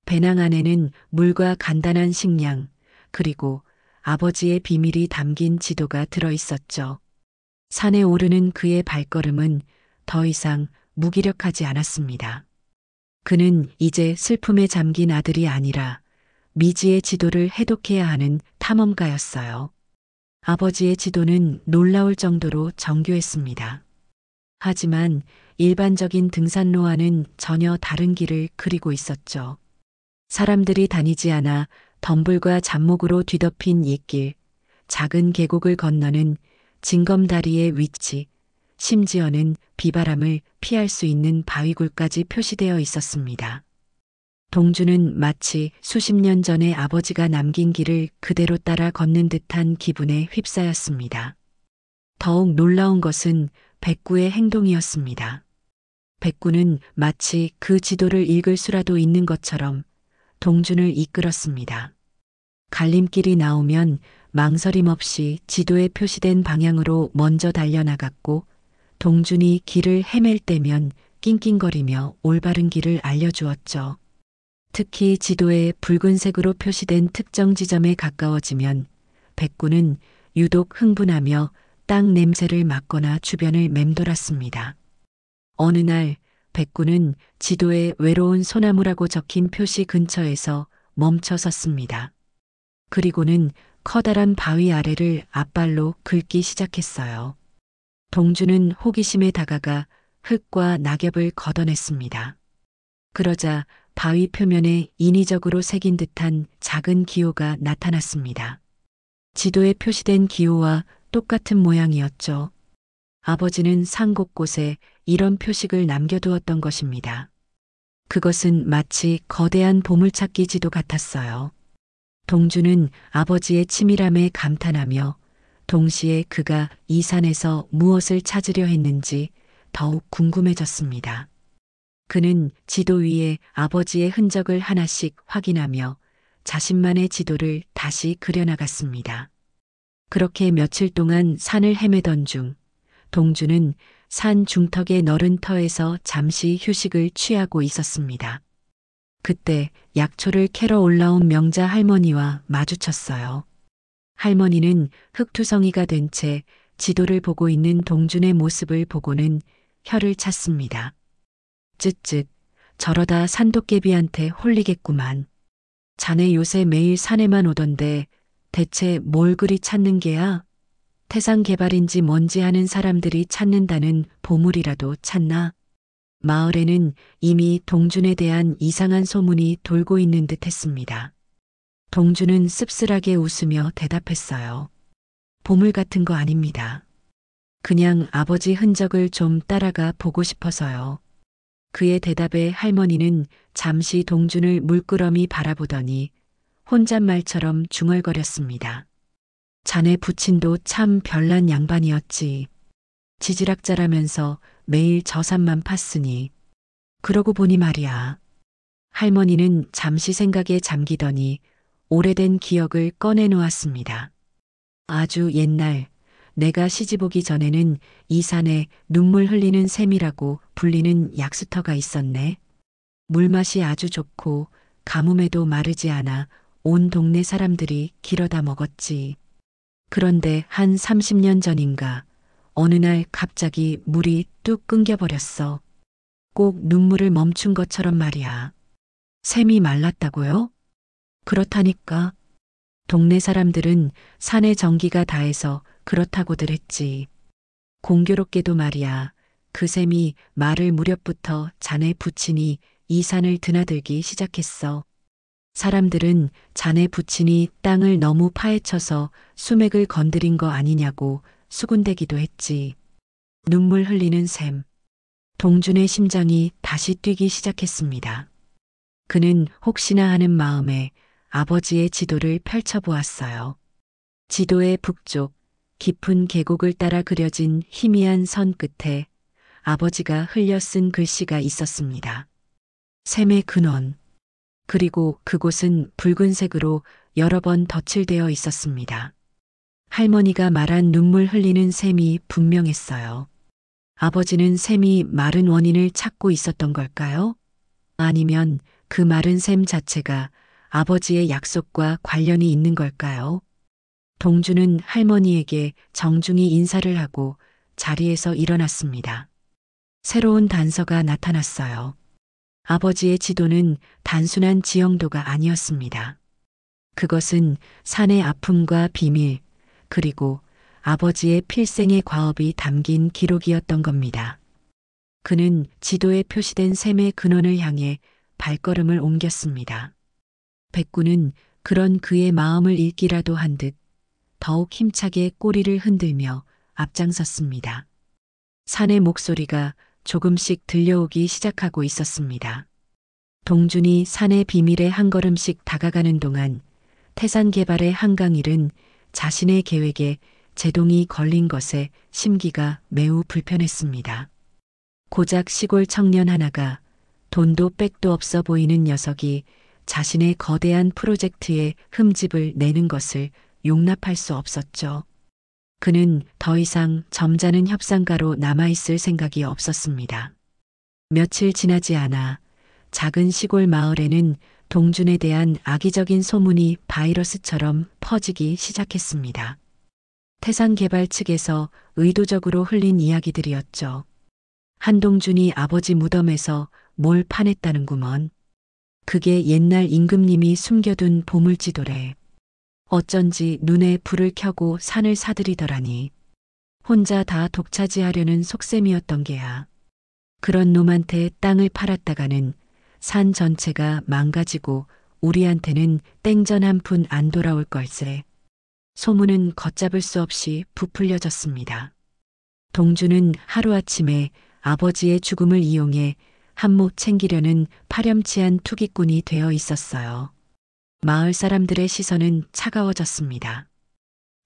배낭 안에는 물과 간단한 식량, 그리고 아버지의 비밀이 담긴 지도가 들어 있었죠. 산에 오르는 그의 발걸음은 더 이상 무기력하지 않았습니다. 그는 이제 슬픔에 잠긴 아들이 아니라 미지의 지도를 해독해야 하는 탐험가였어요. 아버지의 지도는 놀라울 정도로 정교했습니다. 하지만 일반적인 등산로와는 전혀 다른 길을 그리고 있었죠. 사람들이 다니지 않아 덤불과 잡목으로 뒤덮인 옛길, 작은 계곡을 건너는 징검다리의 위치, 심지어는 비바람을 피할 수 있는 바위굴까지 표시되어 있었습니다. 동주는 마치 수십 년 전에 아버지가 남긴 길을 그대로 따라 걷는 듯한 기분에 휩싸였습니다. 더욱 놀라운 것은 백구의 행동이었습니다. 백구는 마치 그 지도를 읽을 수라도 있는 것처럼 동준을 이끌었습니다. 갈림길이 나오면 망설임 없이 지도에 표시된 방향으로 먼저 달려나갔고 동준이 길을 헤맬 때면 낑낑거리며 올바른 길을 알려주었죠. 특히 지도에 붉은색으로 표시된 특정 지점에 가까워지면 백구는 유독 흥분하며 땅 냄새를 맡거나 주변을 맴돌았습니다. 어느 날 백구는 지도에 외로운 소나무라고 적힌 표시 근처에서 멈춰 섰습니다. 그리고는 커다란 바위 아래를 앞발로 긁기 시작했어요. 동주는 호기심에 다가가 흙과 낙엽을 걷어냈습니다. 그러자 바위 표면에 인위적으로 새긴 듯한 작은 기호가 나타났습니다. 지도에 표시된 기호와 똑같은 모양이었죠. 아버지는 산 곳곳에 이런 표식을 남겨두었던 것입니다. 그것은 마치 거대한 보물찾기 지도 같았어요. 동주는 아버지의 치밀함에 감탄하며 동시에 그가 이 산에서 무엇을 찾으려 했는지 더욱 궁금해졌습니다. 그는 지도 위에 아버지의 흔적을 하나씩 확인하며 자신만의 지도를 다시 그려나갔습니다. 그렇게 며칠 동안 산을 헤매던 중 동주는 산 중턱의 너른 터에서 잠시 휴식을 취하고 있었습니다. 그때 약초를 캐러 올라온 명자 할머니와 마주쳤어요. 할머니는 흙투성이가 된 채 지도를 보고 있는 동준의 모습을 보고는 혀를 찼습니다. 쯧쯧, 저러다 산도깨비한테 홀리겠구만. 자네 요새 매일 산에만 오던데 대체 뭘 그리 찾는 게야? 태산 개발인지 뭔지 하는 사람들이 찾는다는 보물이라도 찾나? 마을에는 이미 동준에 대한 이상한 소문이 돌고 있는 듯 했습니다. 동준은 씁쓸하게 웃으며 대답했어요. 보물 같은 거 아닙니다. 그냥 아버지 흔적을 좀 따라가 보고 싶어서요. 그의 대답에 할머니는 잠시 동준을 물끄러미 바라보더니 혼잣말처럼 중얼거렸습니다. 자네 부친도 참 별난 양반이었지. 지질학자라면서 매일 저 산만 팠으니. 그러고 보니 말이야. 할머니는 잠시 생각에 잠기더니 오래된 기억을 꺼내놓았습니다. 아주 옛날 내가 시집 오기 전에는 이 산에 눈물 흘리는 샘이라고 불리는 약수터가 있었네. 물맛이 아주 좋고 가뭄에도 마르지 않아 온 동네 사람들이 길어다 먹었지. 그런데 한 30년 전인가 어느 날 갑자기 물이 뚝 끊겨버렸어. 꼭 눈물을 멈춘 것처럼 말이야. 샘이 말랐다고요? 그렇다니까. 동네 사람들은 산에 전기가 닿아서 그렇다고들 했지. 공교롭게도 말이야. 그 샘이 마를 무렵부터 자네 부친이 이 산을 드나들기 시작했어. 사람들은 자네 부친이 땅을 너무 파헤쳐서 수맥을 건드린 거 아니냐고 수군대기도 했지. 눈물 흘리는 샘. 동준의 심장이 다시 뛰기 시작했습니다. 그는 혹시나 하는 마음에 아버지의 지도를 펼쳐보았어요. 지도의 북쪽 깊은 계곡을 따라 그려진 희미한 선 끝에 아버지가 흘려 쓴 글씨가 있었습니다. 샘의 근원. 그리고 그곳은 붉은색으로 여러 번 덧칠되어 있었습니다. 할머니가 말한 눈물 흘리는 샘이 분명했어요. 아버지는 샘이 마른 원인을 찾고 있었던 걸까요? 아니면 그 마른 샘 자체가 아버지의 약속과 관련이 있는 걸까요? 동주는 할머니에게 정중히 인사를 하고 자리에서 일어났습니다. 새로운 단서가 나타났어요. 아버지의 지도는 단순한 지형도가 아니었습니다. 그것은 산의 아픔과 비밀, 그리고 아버지의 필생의 과업이 담긴 기록이었던 겁니다. 그는 지도에 표시된 샘의 근원을 향해 발걸음을 옮겼습니다. 백구는 그런 그의 마음을 읽기라도 한 듯 더욱 힘차게 꼬리를 흔들며 앞장섰습니다. 산의 목소리가 조금씩 들려오기 시작하고 있었습니다. 동준이 산의 비밀에 한 걸음씩 다가가는 동안 태산 개발의 한강일은 자신의 계획에 제동이 걸린 것에 심기가 매우 불편했습니다. 고작 시골 청년 하나가 돈도 백도 없어 보이는 녀석이 자신의 거대한 프로젝트에 흠집을 내는 것을 용납할 수 없었죠. 그는 더 이상 점잖은 협상가로 남아있을 생각이 없었습니다. 며칠 지나지 않아 작은 시골 마을에는 동준에 대한 악의적인 소문이 바이러스처럼 퍼지기 시작했습니다. 태산개발 측에서 의도적으로 흘린 이야기들이었죠. 한동준이 아버지 무덤에서 뭘 파냈다는구먼. 그게 옛날 임금님이 숨겨둔 보물지도래. 어쩐지 눈에 불을 켜고 산을 사들이더라니. 혼자 다 독차지하려는 속셈이었던 게야. 그런 놈한테 땅을 팔았다가는 산 전체가 망가지고 우리한테는 땡전 한 푼 안 돌아올 걸세. 소문은 걷잡을 수 없이 부풀려졌습니다. 동주는 하루아침에 아버지의 죽음을 이용해 한몫 챙기려는 파렴치한 투기꾼이 되어 있었어요. 마을 사람들의 시선은 차가워졌습니다.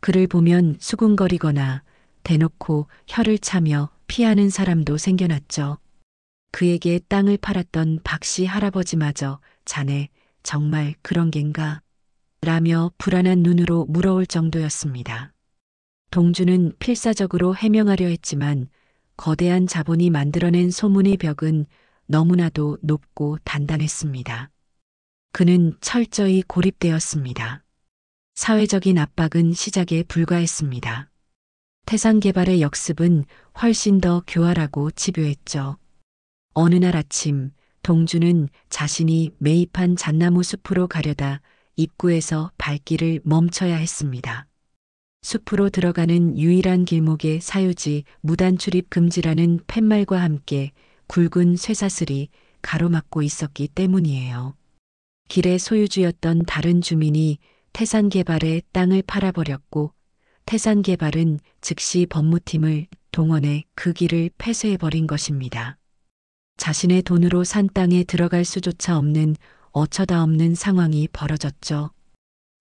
그를 보면 수군거리거나 대놓고 혀를 차며 피하는 사람도 생겨났죠. 그에게 땅을 팔았던 박씨 할아버지마저 자네 정말 그런 겐가? 라며 불안한 눈으로 물어올 정도였습니다. 동주는 필사적으로 해명하려 했지만 거대한 자본이 만들어낸 소문의 벽은 너무나도 높고 단단했습니다. 그는 철저히 고립되었습니다. 사회적인 압박은 시작에 불과했습니다. 태산개발의 역습은 훨씬 더 교활하고 집요했죠. 어느 날 아침 동주는 자신이 매입한 잣나무 숲으로 가려다 입구에서 발길을 멈춰야 했습니다. 숲으로 들어가는 유일한 길목에 사유지 무단 출입 금지라는 팻말과 함께 굵은 쇠사슬이 가로막고 있었기 때문이에요. 길의 소유주였던 다른 주민이 태산개발의 땅을 팔아버렸고 태산개발은 즉시 법무팀을 동원해 그 길을 폐쇄해버린 것입니다. 자신의 돈으로 산 땅에 들어갈 수조차 없는 어처다 없는 상황이 벌어졌죠.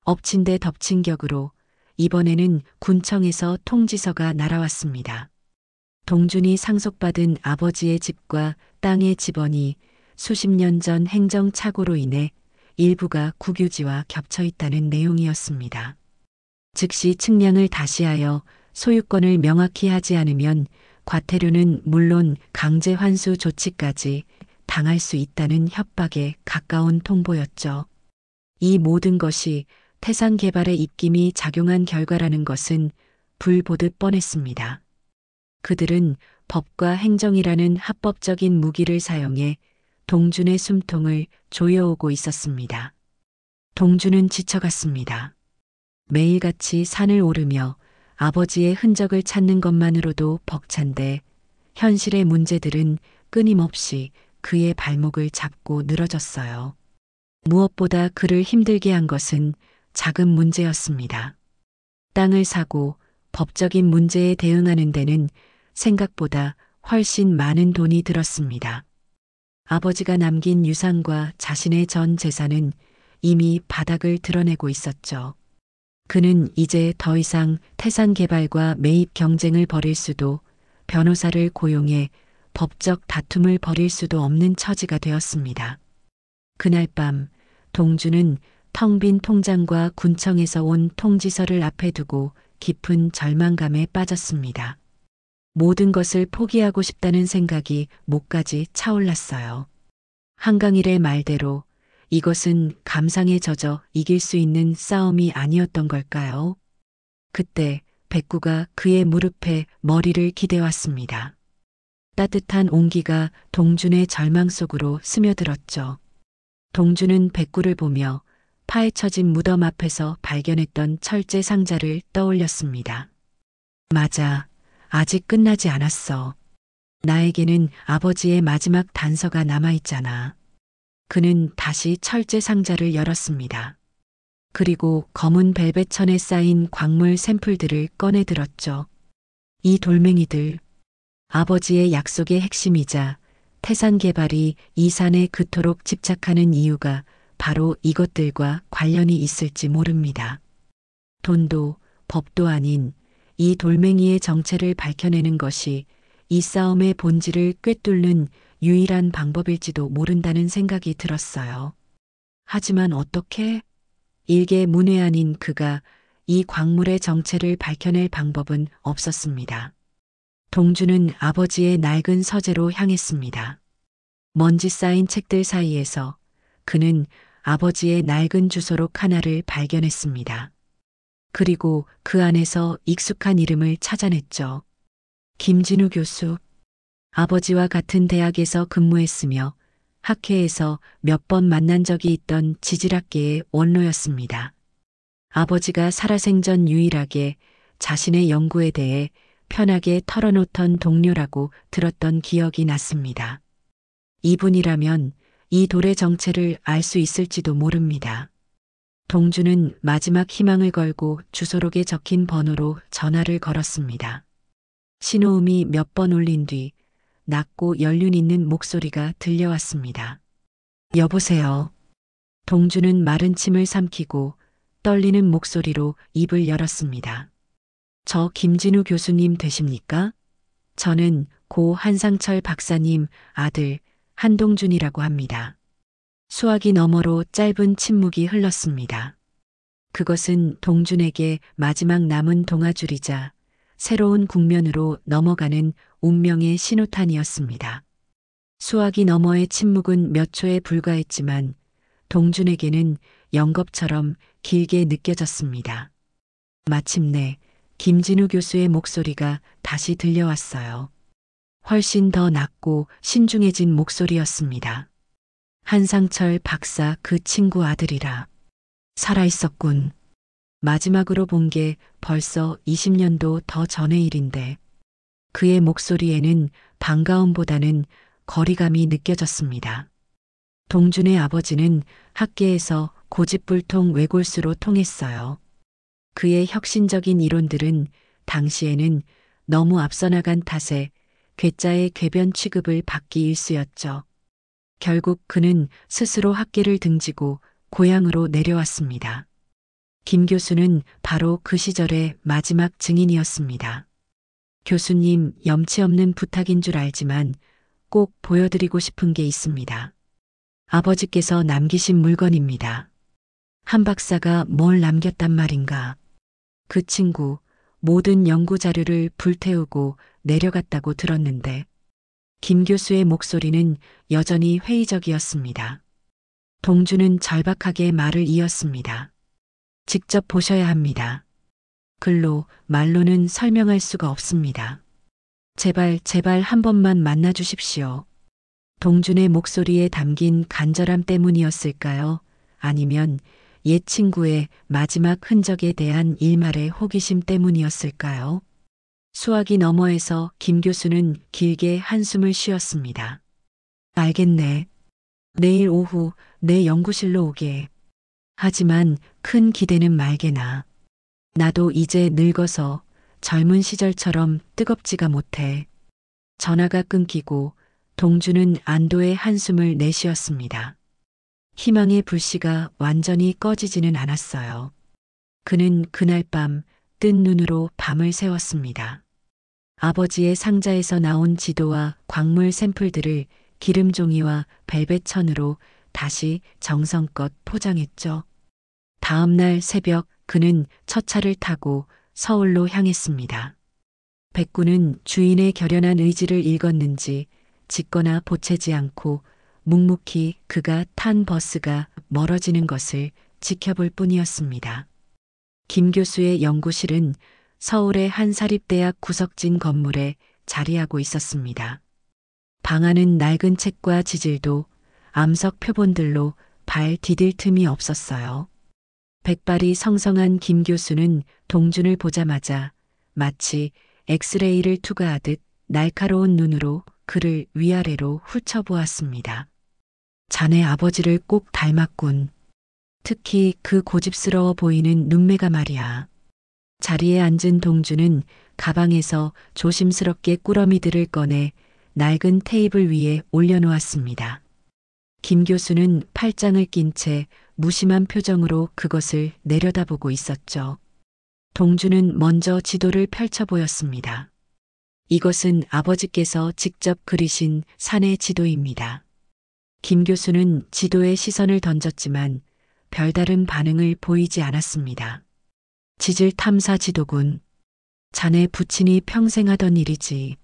엎친 데 덮친 격으로 이번에는 군청에서 통지서가 날아왔습니다. 동준이 상속받은 아버지의 집과 땅의 지번이 수십 년 전 행정착오로 인해 일부가 국유지와 겹쳐 있다는 내용이었습니다. 즉시 측량을 다시 하여 소유권을 명확히 하지 않으면 과태료는 물론 강제 환수 조치까지 당할 수 있다는 협박에 가까운 통보였죠. 이 모든 것이 태산개발의 입김이 작용한 결과라는 것은 불보듯 뻔했습니다. 그들은 법과 행정이라는 합법적인 무기를 사용해 동준의 숨통을 조여오고 있었습니다. 동준은 지쳐갔습니다. 매일같이 산을 오르며 아버지의 흔적을 찾는 것만으로도 벅찬데 현실의 문제들은 끊임없이 그의 발목을 잡고 늘어졌어요. 무엇보다 그를 힘들게 한 것은 자금 문제였습니다. 땅을 사고 법적인 문제에 대응하는 데는 생각보다 훨씬 많은 돈이 들었습니다. 아버지가 남긴 유산과 자신의 전 재산은 이미 바닥을 드러내고 있었죠. 그는 이제 더 이상 태산개발과 매입 경쟁을 벌일 수도 변호사를 고용해 법적 다툼을 벌일 수도 없는 처지가 되었습니다. 그날 밤 동주는 텅 빈 통장과 군청에서 온 통지서를 앞에 두고 깊은 절망감에 빠졌습니다. 모든 것을 포기하고 싶다는 생각이 목까지 차올랐어요. 한강일의 말대로 이것은 감상에 젖어 이길 수 있는 싸움이 아니었던 걸까요? 그때 백구가 그의 무릎에 머리를 기대왔습니다. 따뜻한 온기가 동준의 절망 속으로 스며들었죠. 동준은 백구를 보며 파헤쳐진 무덤 앞에서 발견했던 철제 상자를 떠올렸습니다. 맞아. 아직 끝나지 않았어. 나에게는 아버지의 마지막 단서가 남아있잖아. 그는 다시 철제 상자를 열었습니다. 그리고 검은 벨벳 천에 쌓인 광물 샘플들을 꺼내 들었죠. 이 돌멩이들, 아버지의 약속의 핵심이자 태산개발이 이 산에 그토록 집착하는 이유가 바로 이것들과 관련이 있을지 모릅니다. 돈도 법도 아닌 이 돌멩이의 정체를 밝혀내는 것이 이 싸움의 본질을 꿰뚫는 유일한 방법일지도 모른다는 생각이 들었어요. 하지만 어떻게? 일개 문외한인 그가 이 광물의 정체를 밝혀낼 방법은 없었습니다. 동주는 아버지의 낡은 서재로 향했습니다. 먼지 쌓인 책들 사이에서 그는 아버지의 낡은 주소록 하나를 발견했습니다. 그리고 그 안에서 익숙한 이름을 찾아냈죠. 김진우 교수. 아버지와 같은 대학에서 근무했으며 학회에서 몇 번 만난 적이 있던 지질학계의 원로였습니다. 아버지가 살아생전 유일하게 자신의 연구에 대해 편하게 털어놓던 동료라고 들었던 기억이 났습니다. 이분이라면 이 돌의 정체를 알 수 있을지도 모릅니다. 동주는 마지막 희망을 걸고 주소록에 적힌 번호로 전화를 걸었습니다. 신호음이 몇 번 울린 뒤 낮고 연륜 있는 목소리가 들려왔습니다. 여보세요. 동주는 마른 침을 삼키고 떨리는 목소리로 입을 열었습니다. 저 김진우 교수님 되십니까? 저는 고 한상철 박사님 아들 한동준이라고 합니다. 수화기 너머로 짧은 침묵이 흘렀습니다. 그것은 동준에게 마지막 남은 동아줄이자 새로운 국면으로 넘어가는 운명의 신호탄이었습니다. 수화기 너머의 침묵은 몇 초에 불과했지만 동준에게는 영겁처럼 길게 느껴졌습니다. 마침내 김진우 교수의 목소리가 다시 들려왔어요. 훨씬 더 낮고 신중해진 목소리였습니다. 한상철 박사 그 친구 아들이라. 살아있었군. 마지막으로 본 게 벌써 20년도 더 전의 일인데 그의 목소리에는 반가움보다는 거리감이 느껴졌습니다. 동준의 아버지는 학계에서 고집불통 외골수로 통했어요. 그의 혁신적인 이론들은 당시에는 너무 앞서 나간 탓에 괴짜의 궤변 취급을 받기 일쑤였죠. 결국 그는 스스로 학계를 등지고 고향으로 내려왔습니다. 김 교수는 바로 그 시절의 마지막 증인이었습니다. 교수님, 염치 없는 부탁인 줄 알지만 꼭 보여드리고 싶은 게 있습니다. 아버지께서 남기신 물건입니다. 한 박사가 뭘 남겼단 말인가. 그 친구 모든 연구 자료를 불태우고 내려갔다고 들었는데 김 교수의 목소리는 여전히 회의적이었습니다. 동주는 절박하게 말을 이었습니다. 직접 보셔야 합니다. 글로, 말로는 설명할 수가 없습니다. 제발, 제발 한 번만 만나 주십시오. 동준의 목소리에 담긴 간절함 때문이었을까요? 아니면 옛 친구의 마지막 흔적에 대한 일말의 호기심 때문이었을까요? 수화기 너머에서 김 교수는 길게 한숨을 쉬었습니다. 알겠네. 내일 오후 내 연구실로 오게. 하지만 큰 기대는 말게나. 나도 이제 늙어서 젊은 시절처럼 뜨겁지가 못해. 전화가 끊기고 동주는 안도의 한숨을 내쉬었습니다. 희망의 불씨가 완전히 꺼지지는 않았어요. 그는 그날 밤 뜬 눈으로 밤을 새웠습니다. 아버지의 상자에서 나온 지도와 광물 샘플들을 기름종이와 벨벳천으로 다시 정성껏 포장했죠. 다음 날 새벽 그는 첫 차를 타고 서울로 향했습니다. 백구는 주인의 결연한 의지를 읽었는지 짖거나 보채지 않고 묵묵히 그가 탄 버스가 멀어지는 것을 지켜볼 뿐이었습니다. 김 교수의 연구실은 서울의 한 사립대학 구석진 건물에 자리하고 있었습니다. 방 안은 낡은 책과 지질도 암석 표본들로 발 디딜 틈이 없었어요. 백발이 성성한 김 교수는 동준을 보자마자 마치 엑스레이를 투과하듯 날카로운 눈으로 그를 위아래로 훑어보았습니다. 자네 아버지를 꼭 닮았군. 특히 그 고집스러워 보이는 눈매가 말이야. 자리에 앉은 동주는 가방에서 조심스럽게 꾸러미들을 꺼내 낡은 테이블 위에 올려놓았습니다. 김 교수는 팔짱을 낀 채 무심한 표정으로 그것을 내려다보고 있었죠. 동주는 먼저 지도를 펼쳐 보였습니다. 이것은 아버지께서 직접 그리신 산의 지도입니다. 김 교수는 지도에 시선을 던졌지만 별다른 반응을 보이지 않았습니다. 지질 탐사 지도군. 자네 부친이 평생 하던 일이지.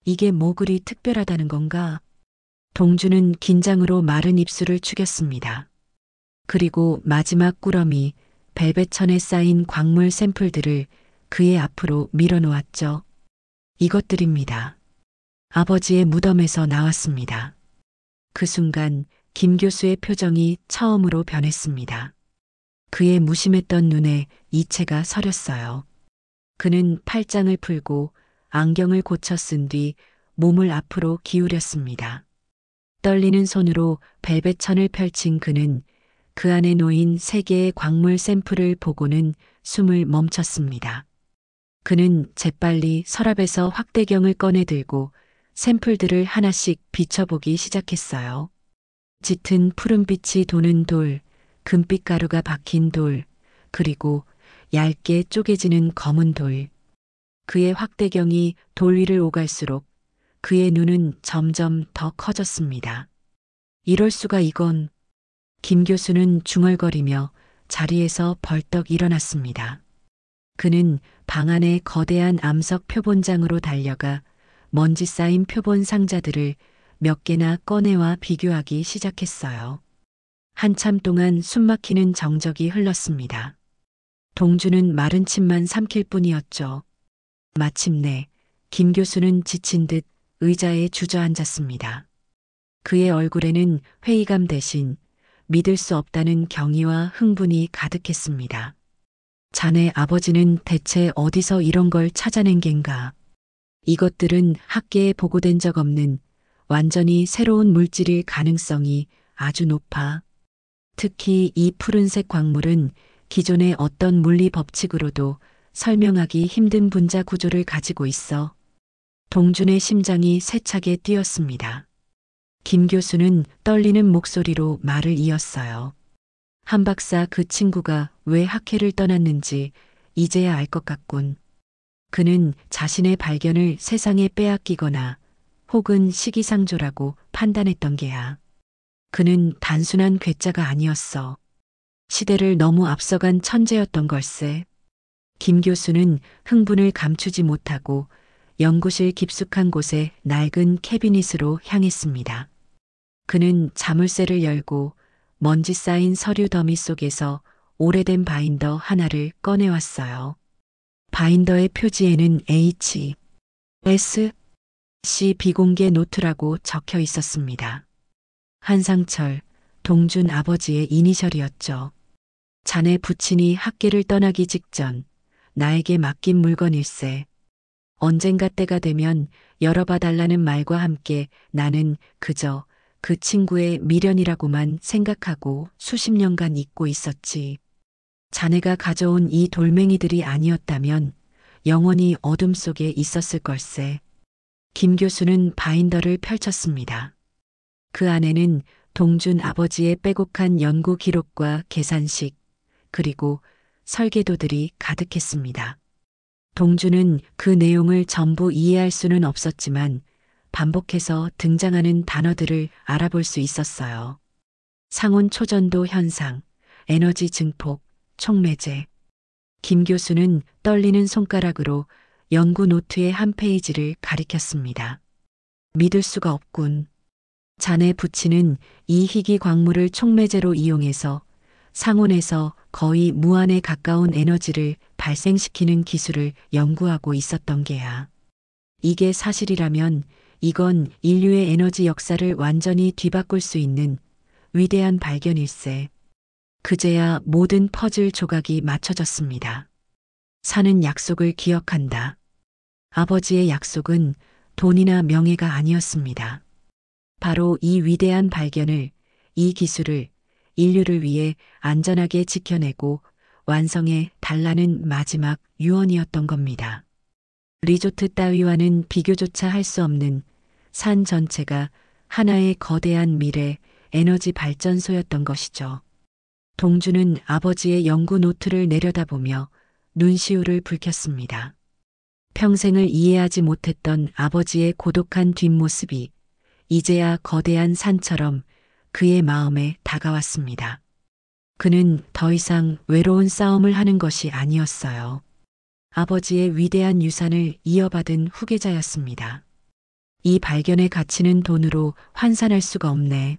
이게 뭐 그리 특별하다는 건가? 동주는 긴장으로 마른 입술을 축였습니다. 그리고 마지막 꾸러미 벨벳천에 쌓인 광물 샘플들을 그의 앞으로 밀어놓았죠. 이것들입니다. 아버지의 무덤에서 나왔습니다. 그 순간 김 교수의 표정이 처음으로 변했습니다. 그의 무심했던 눈에 이체가 서렸어요. 그는 팔짱을 풀고 안경을 고쳐 쓴 뒤 몸을 앞으로 기울였습니다. 떨리는 손으로 벨벳천을 펼친 그는 그 안에 놓인 세 개의 광물 샘플을 보고는 숨을 멈췄습니다. 그는 재빨리 서랍에서 확대경을 꺼내 들고 샘플들을 하나씩 비춰보기 시작했어요. 짙은 푸른빛이 도는 돌, 금빛 가루가 박힌 돌, 그리고 얇게 쪼개지는 검은 돌. 그의 확대경이 돌 위를 오갈수록 그의 눈은 점점 더 커졌습니다. 이럴 수가 이건. 김 교수는 중얼거리며 자리에서 벌떡 일어났습니다. 그는 방 안의 거대한 암석 표본장으로 달려가 먼지 쌓인 표본 상자들을 몇 개나 꺼내와 비교하기 시작했어요. 한참 동안 숨막히는 정적이 흘렀습니다. 동주는 마른 침만 삼킬 뿐이었죠. 마침내 김 교수는 지친 듯 의자에 주저앉았습니다. 그의 얼굴에는 회의감 대신 믿을 수 없다는 경의와 흥분이 가득했습니다. 자네 아버지는 대체 어디서 이런 걸 찾아낸 겐가? 이것들은 학계에 보고된 적 없는 완전히 새로운 물질일 가능성이 아주 높아. 특히 이 푸른색 광물은 기존의 어떤 물리 법칙으로도 설명하기 힘든 분자 구조를 가지고 있어. 동준의 심장이 세차게 뛰었습니다. 김 교수는 떨리는 목소리로 말을 이었어요. 한 박사 그 친구가 왜 학회를 떠났는지 이제야 알 것 같군. 그는 자신의 발견을 세상에 빼앗기거나 혹은 시기상조라고 판단했던 게야. 그는 단순한 괴짜가 아니었어. 시대를 너무 앞서간 천재였던 걸세. 김 교수는 흥분을 감추지 못하고 연구실 깊숙한 곳에 낡은 캐비닛으로 향했습니다. 그는 자물쇠를 열고 먼지 쌓인 서류 더미 속에서 오래된 바인더 하나를 꺼내왔어요. 바인더의 표지에는 H, S, C 비공개 노트라고 적혀 있었습니다. 한상철, 동준 아버지의 이니셜이었죠. 자네 부친이 학계를 떠나기 직전 나에게 맡긴 물건일세. 언젠가 때가 되면 열어봐 달라는 말과 함께 나는 그저 그 친구의 미련이라고만 생각하고 수십 년간 잊고 있었지. 자네가 가져온 이 돌멩이들이 아니었다면 영원히 어둠 속에 있었을 걸세. 김 교수는 바인더를 펼쳤습니다. 그 안에는 동준 아버지의 빼곡한 연구 기록과 계산식, 그리고 설계도들이 가득했습니다. 동준은 그 내용을 전부 이해할 수는 없었지만 반복해서 등장하는 단어들을 알아볼 수 있었어요. 상온 초전도 현상, 에너지 증폭, 촉매제. 김 교수는 떨리는 손가락으로 연구 노트의 한 페이지를 가리켰습니다. 믿을 수가 없군. 자네 부친은 이 희귀 광물을 촉매제로 이용해서 상온에서 거의 무한에 가까운 에너지를 발생시키는 기술을 연구하고 있었던 게야. 이게 사실이라면 이건 인류의 에너지 역사를 완전히 뒤바꿀 수 있는 위대한 발견일세. 그제야 모든 퍼즐 조각이 맞춰졌습니다. 사는 약속을 기억한다. 아버지의 약속은 돈이나 명예가 아니었습니다. 바로 이 위대한 발견을, 이 기술을 인류를 위해 안전하게 지켜내고 완성해 달라는 마지막 유언이었던 겁니다. 리조트 따위와는 비교조차 할 수 없는 산 전체가 하나의 거대한 미래 에너지 발전소였던 것이죠. 동주는 아버지의 연구 노트를 내려다보며 눈시울을 붉혔습니다. 평생을 이해하지 못했던 아버지의 고독한 뒷모습이 이제야 거대한 산처럼 그의 마음에 다가왔습니다. 그는 더 이상 외로운 싸움을 하는 것이 아니었어요. 아버지의 위대한 유산을 이어받은 후계자였습니다. 이 발견의 가치는 돈으로 환산할 수가 없네.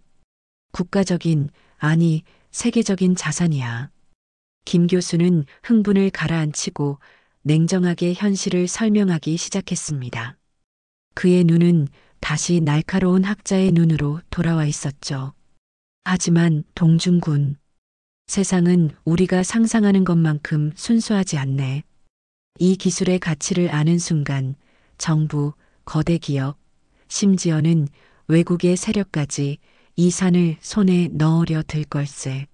국가적인, 아니 세계적인 자산이야. 김 교수는 흥분을 가라앉히고 냉정하게 현실을 설명하기 시작했습니다. 그의 눈은 다시 날카로운 학자의 눈으로 돌아와 있었죠. 하지만 동준군, 세상은 우리가 상상하는 것만큼 순수하지 않네. 이 기술의 가치를 아는 순간 정부, 거대 기업, 심지어는 외국의 세력까지 이 산을 손에 넣으려 들 걸세.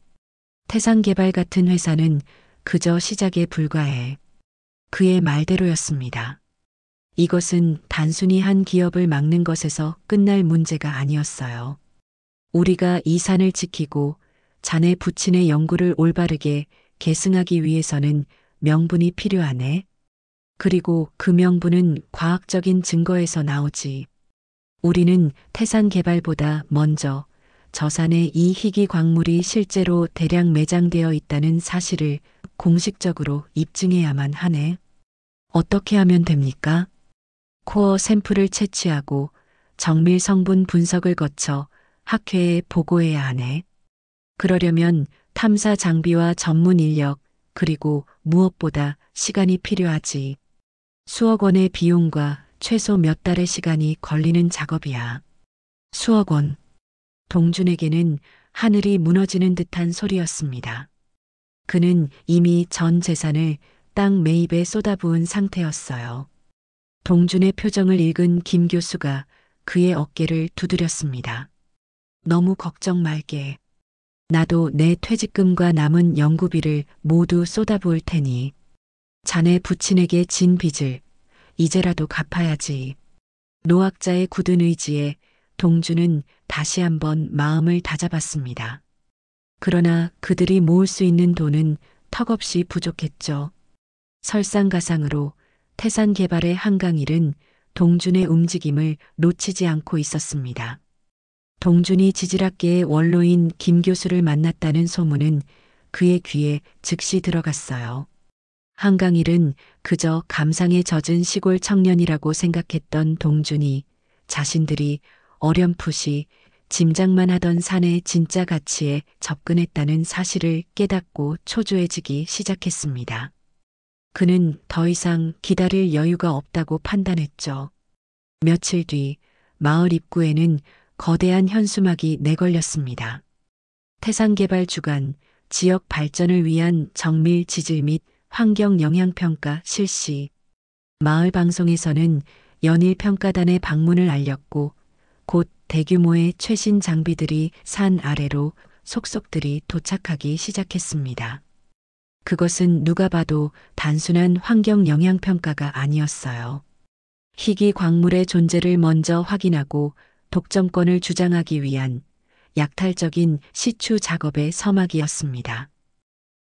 태산개발 같은 회사는 그저 시작에 불과해. 그의 말대로였습니다. 이것은 단순히 한 기업을 막는 것에서 끝날 문제가 아니었어요. 우리가 이 산을 지키고 자네 부친의 연구를 올바르게 계승하기 위해서는 명분이 필요하네. 그리고 그 명분은 과학적인 증거에서 나오지. 우리는 태산 개발보다 먼저 저 산에 이 희귀 광물이 실제로 대량 매장되어 있다는 사실을 공식적으로 입증해야만 하네. 어떻게 하면 됩니까? 코어 샘플을 채취하고 정밀 성분 분석을 거쳐 학회에 보고해야 하네. 그러려면 탐사 장비와 전문 인력, 그리고 무엇보다 시간이 필요하지. 수억 원의 비용과 최소 몇 달의 시간이 걸리는 작업이야. 수억 원. 동준에게는 하늘이 무너지는 듯한 소리였습니다. 그는 이미 전 재산을 땅 매입에 쏟아부은 상태였어요. 동준의 표정을 읽은 김 교수가 그의 어깨를 두드렸습니다. 너무 걱정 말게. 나도 내 퇴직금과 남은 연구비를 모두 쏟아부을 테니 자네 부친에게 진 빚을 이제라도 갚아야지. 노학자의 굳은 의지에 동주는 다시 한번 마음을 다잡았습니다. 그러나 그들이 모을 수 있는 돈은 턱없이 부족했죠. 설상가상으로 태산 개발의 한강일은 동준의 움직임을 놓치지 않고 있었습니다. 동준이 지질학계의 원로인 김 교수를 만났다는 소문은 그의 귀에 즉시 들어갔어요. 한강일은 그저 감상에 젖은 시골 청년이라고 생각했던 동준이 자신들이 어렴풋이 짐작만 하던 산의 진짜 가치에 접근했다는 사실을 깨닫고 초조해지기 시작했습니다. 그는 더 이상 기다릴 여유가 없다고 판단했죠. 며칠 뒤 마을 입구에는 거대한 현수막이 내걸렸습니다. 태산개발 주간, 지역 발전을 위한 정밀 지질 및 환경 영향평가 실시. 마을 방송에서는 연일 평가단의 방문을 알렸고 곧 대규모의 최신 장비들이 산 아래로 속속들이 도착하기 시작했습니다. 그것은 누가 봐도 단순한 환경 영향평가가 아니었어요. 희귀 광물의 존재를 먼저 확인하고 독점권을 주장하기 위한 약탈적인 시추 작업의 서막이었습니다.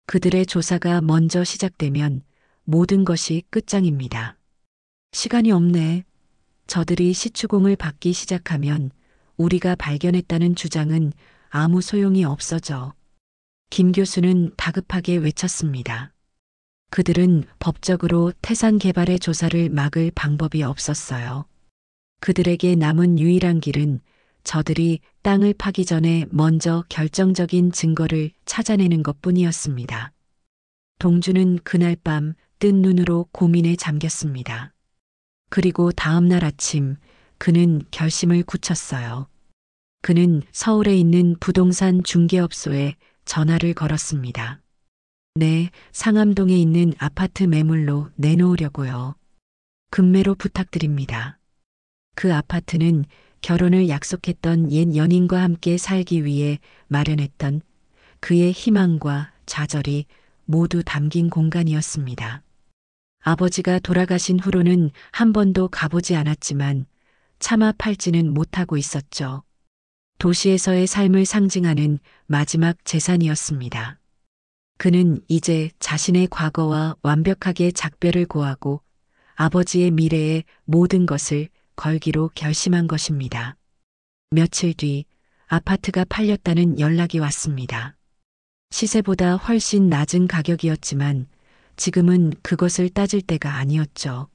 그들의 조사가 먼저 시작되면 모든 것이 끝장입니다. 시간이 없네. 저들이 시추공을 받기 시작하면 우리가 발견했다는 주장은 아무 소용이 없어져. 김 교수는 다급하게 외쳤습니다. 그들은 법적으로 태산 개발의 조사를 막을 방법이 없었어요. 그들에게 남은 유일한 길은 저들이 땅을 파기 전에 먼저 결정적인 증거를 찾아내는 것뿐이었습니다. 동주는 그날 밤 뜬 눈으로 고민에 잠겼습니다. 그리고 다음 날 아침 그는 결심을 굳혔어요. 그는 서울에 있는 부동산 중개업소에 전화를 걸었습니다. 네, 상암동에 있는 아파트 매물로 내놓으려고요. 금매로 부탁드립니다. 그 아파트는 결혼을 약속했던 옛 연인과 함께 살기 위해 마련했던 그의 희망과 좌절이 모두 담긴 공간이었습니다. 아버지가 돌아가신 후로는 한 번도 가보지 않았지만 차마 팔지는 못하고 있었죠. 도시에서의 삶을 상징하는 마지막 재산이었습니다. 그는 이제 자신의 과거와 완벽하게 작별을 고하고 아버지의 미래의 모든 것을 걸기로 결심한 것입니다. 며칠 뒤 아파트가 팔렸다는 연락이 왔습니다. 시세보다 훨씬 낮은 가격이었지만 지금은 그것을 따질 때가 아니었죠.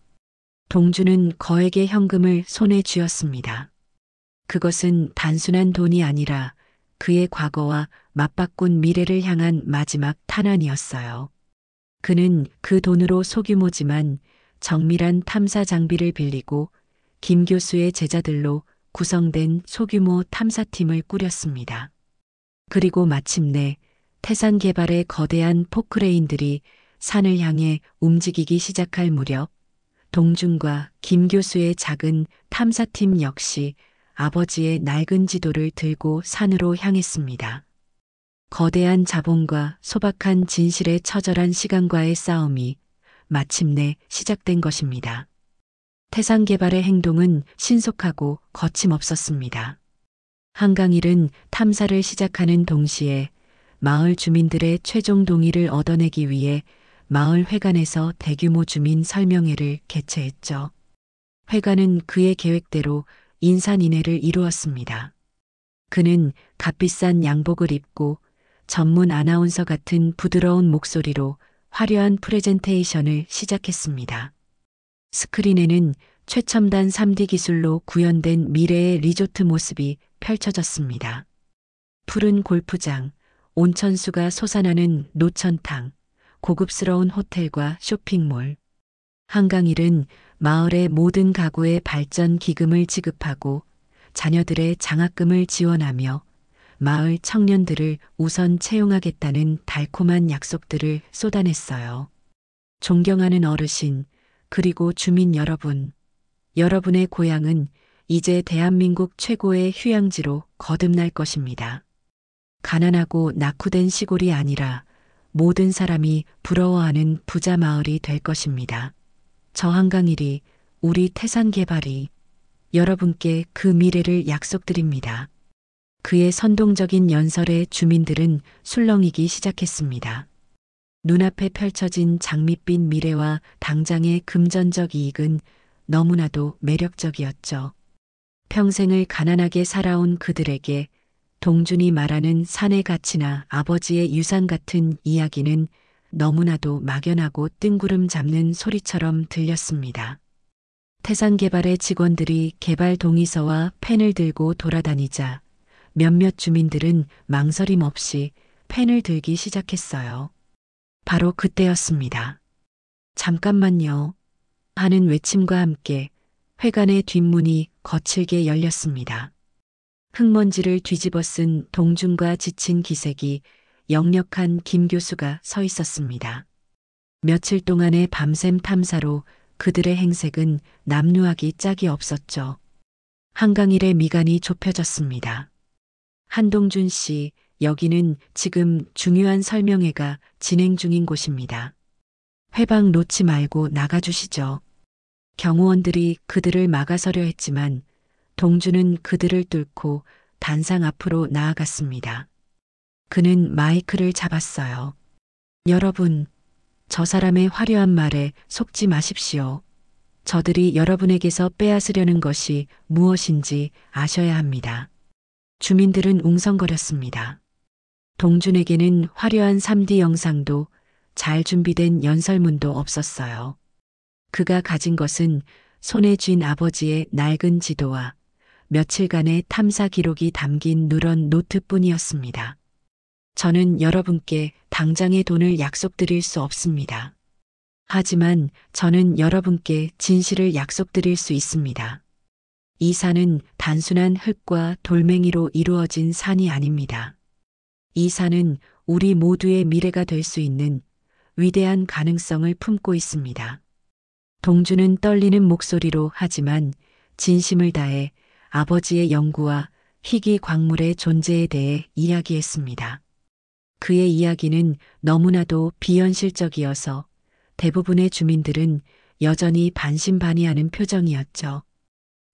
동주는 거액의 현금을 손에 쥐었습니다. 그것은 단순한 돈이 아니라 그의 과거와 맞바꾼 미래를 향한 마지막 탄환이었어요. 그는 그 돈으로 소규모지만 정밀한 탐사 장비를 빌리고 김 교수의 제자들로 구성된 소규모 탐사팀을 꾸렸습니다. 그리고 마침내 태산 개발의 거대한 포크레인들이 산을 향해 움직이기 시작할 무렵 동준과 김 교수의 작은 탐사팀 역시 아버지의 낡은 지도를 들고 산으로 향했습니다. 거대한 자본과 소박한 진실의 처절한 시간과의 싸움이 마침내 시작된 것입니다. 태산 개발의 행동은 신속하고 거침없었습니다. 한강일은 탐사를 시작하는 동시에 마을 주민들의 최종 동의를 얻어내기 위해 마을 회관에서 대규모 주민 설명회를 개최했죠. 회관은 그의 계획대로 인산인해를 이루었습니다. 그는 값비싼 양복을 입고 전문 아나운서 같은 부드러운 목소리로 화려한 프레젠테이션을 시작했습니다. 스크린에는 최첨단 3D 기술로 구현된 미래의 리조트 모습이 펼쳐졌습니다. 푸른 골프장, 온천수가 솟아나는 노천탕, 고급스러운 호텔과 쇼핑몰. 한강일은 마을의 모든 가구에 발전 기금을 지급하고 자녀들의 장학금을 지원하며 마을 청년들을 우선 채용하겠다는 달콤한 약속들을 쏟아냈어요. 존경하는 어르신, 그리고 주민 여러분, 여러분의 고향은 이제 대한민국 최고의 휴양지로 거듭날 것입니다. 가난하고 낙후된 시골이 아니라 모든 사람이 부러워하는 부자 마을이 될 것입니다. 저 한강일이, 우리 태산 개발이 여러분께 그 미래를 약속드립니다. 그의 선동적인 연설에 주민들은 술렁이기 시작했습니다. 눈앞에 펼쳐진 장밋빛 미래와 당장의 금전적 이익은 너무나도 매력적이었죠. 평생을 가난하게 살아온 그들에게 동준이 말하는 산의 가치나 아버지의 유산 같은 이야기는 너무나도 막연하고 뜬구름 잡는 소리처럼 들렸습니다. 태산개발의 직원들이 개발 동의서와 펜을 들고 돌아다니자 몇몇 주민들은 망설임 없이 펜을 들기 시작했어요. 바로 그때였습니다. 잠깐만요. 하는 외침과 함께 회관의 뒷문이 거칠게 열렸습니다. 흙먼지를 뒤집어 쓴 동준과 지친 기색이 역력한 김 교수가 서 있었습니다. 며칠 동안의 밤샘 탐사로 그들의 행색은 남루하기 짝이 없었죠. 한강일의 미간이 좁혀졌습니다. 한동준 씨, 여기는 지금 중요한 설명회가 진행 중인 곳입니다. 회방 놓지 말고 나가주시죠. 경호원들이 그들을 막아서려 했지만 동준은 그들을 뚫고 단상 앞으로 나아갔습니다. 그는 마이크를 잡았어요. 여러분, 저 사람의 화려한 말에 속지 마십시오. 저들이 여러분에게서 빼앗으려는 것이 무엇인지 아셔야 합니다. 주민들은 웅성거렸습니다. 동준에게는 화려한 3D 영상도 잘 준비된 연설문도 없었어요. 그가 가진 것은 손에 쥔 아버지의 낡은 지도와 며칠간의 탐사 기록이 담긴 누런 노트뿐이었습니다. 저는 여러분께 당장의 돈을 약속드릴 수 없습니다. 하지만 저는 여러분께 진실을 약속드릴 수 있습니다. 이 산은 단순한 흙과 돌멩이로 이루어진 산이 아닙니다. 이 산은 우리 모두의 미래가 될 수 있는 위대한 가능성을 품고 있습니다. 동준은 떨리는 목소리로 하지만 진심을 다해 아버지의 연구와 희귀 광물의 존재에 대해 이야기했습니다. 그의 이야기는 너무나도 비현실적이어서 대부분의 주민들은 여전히 반신반의하는 표정이었죠.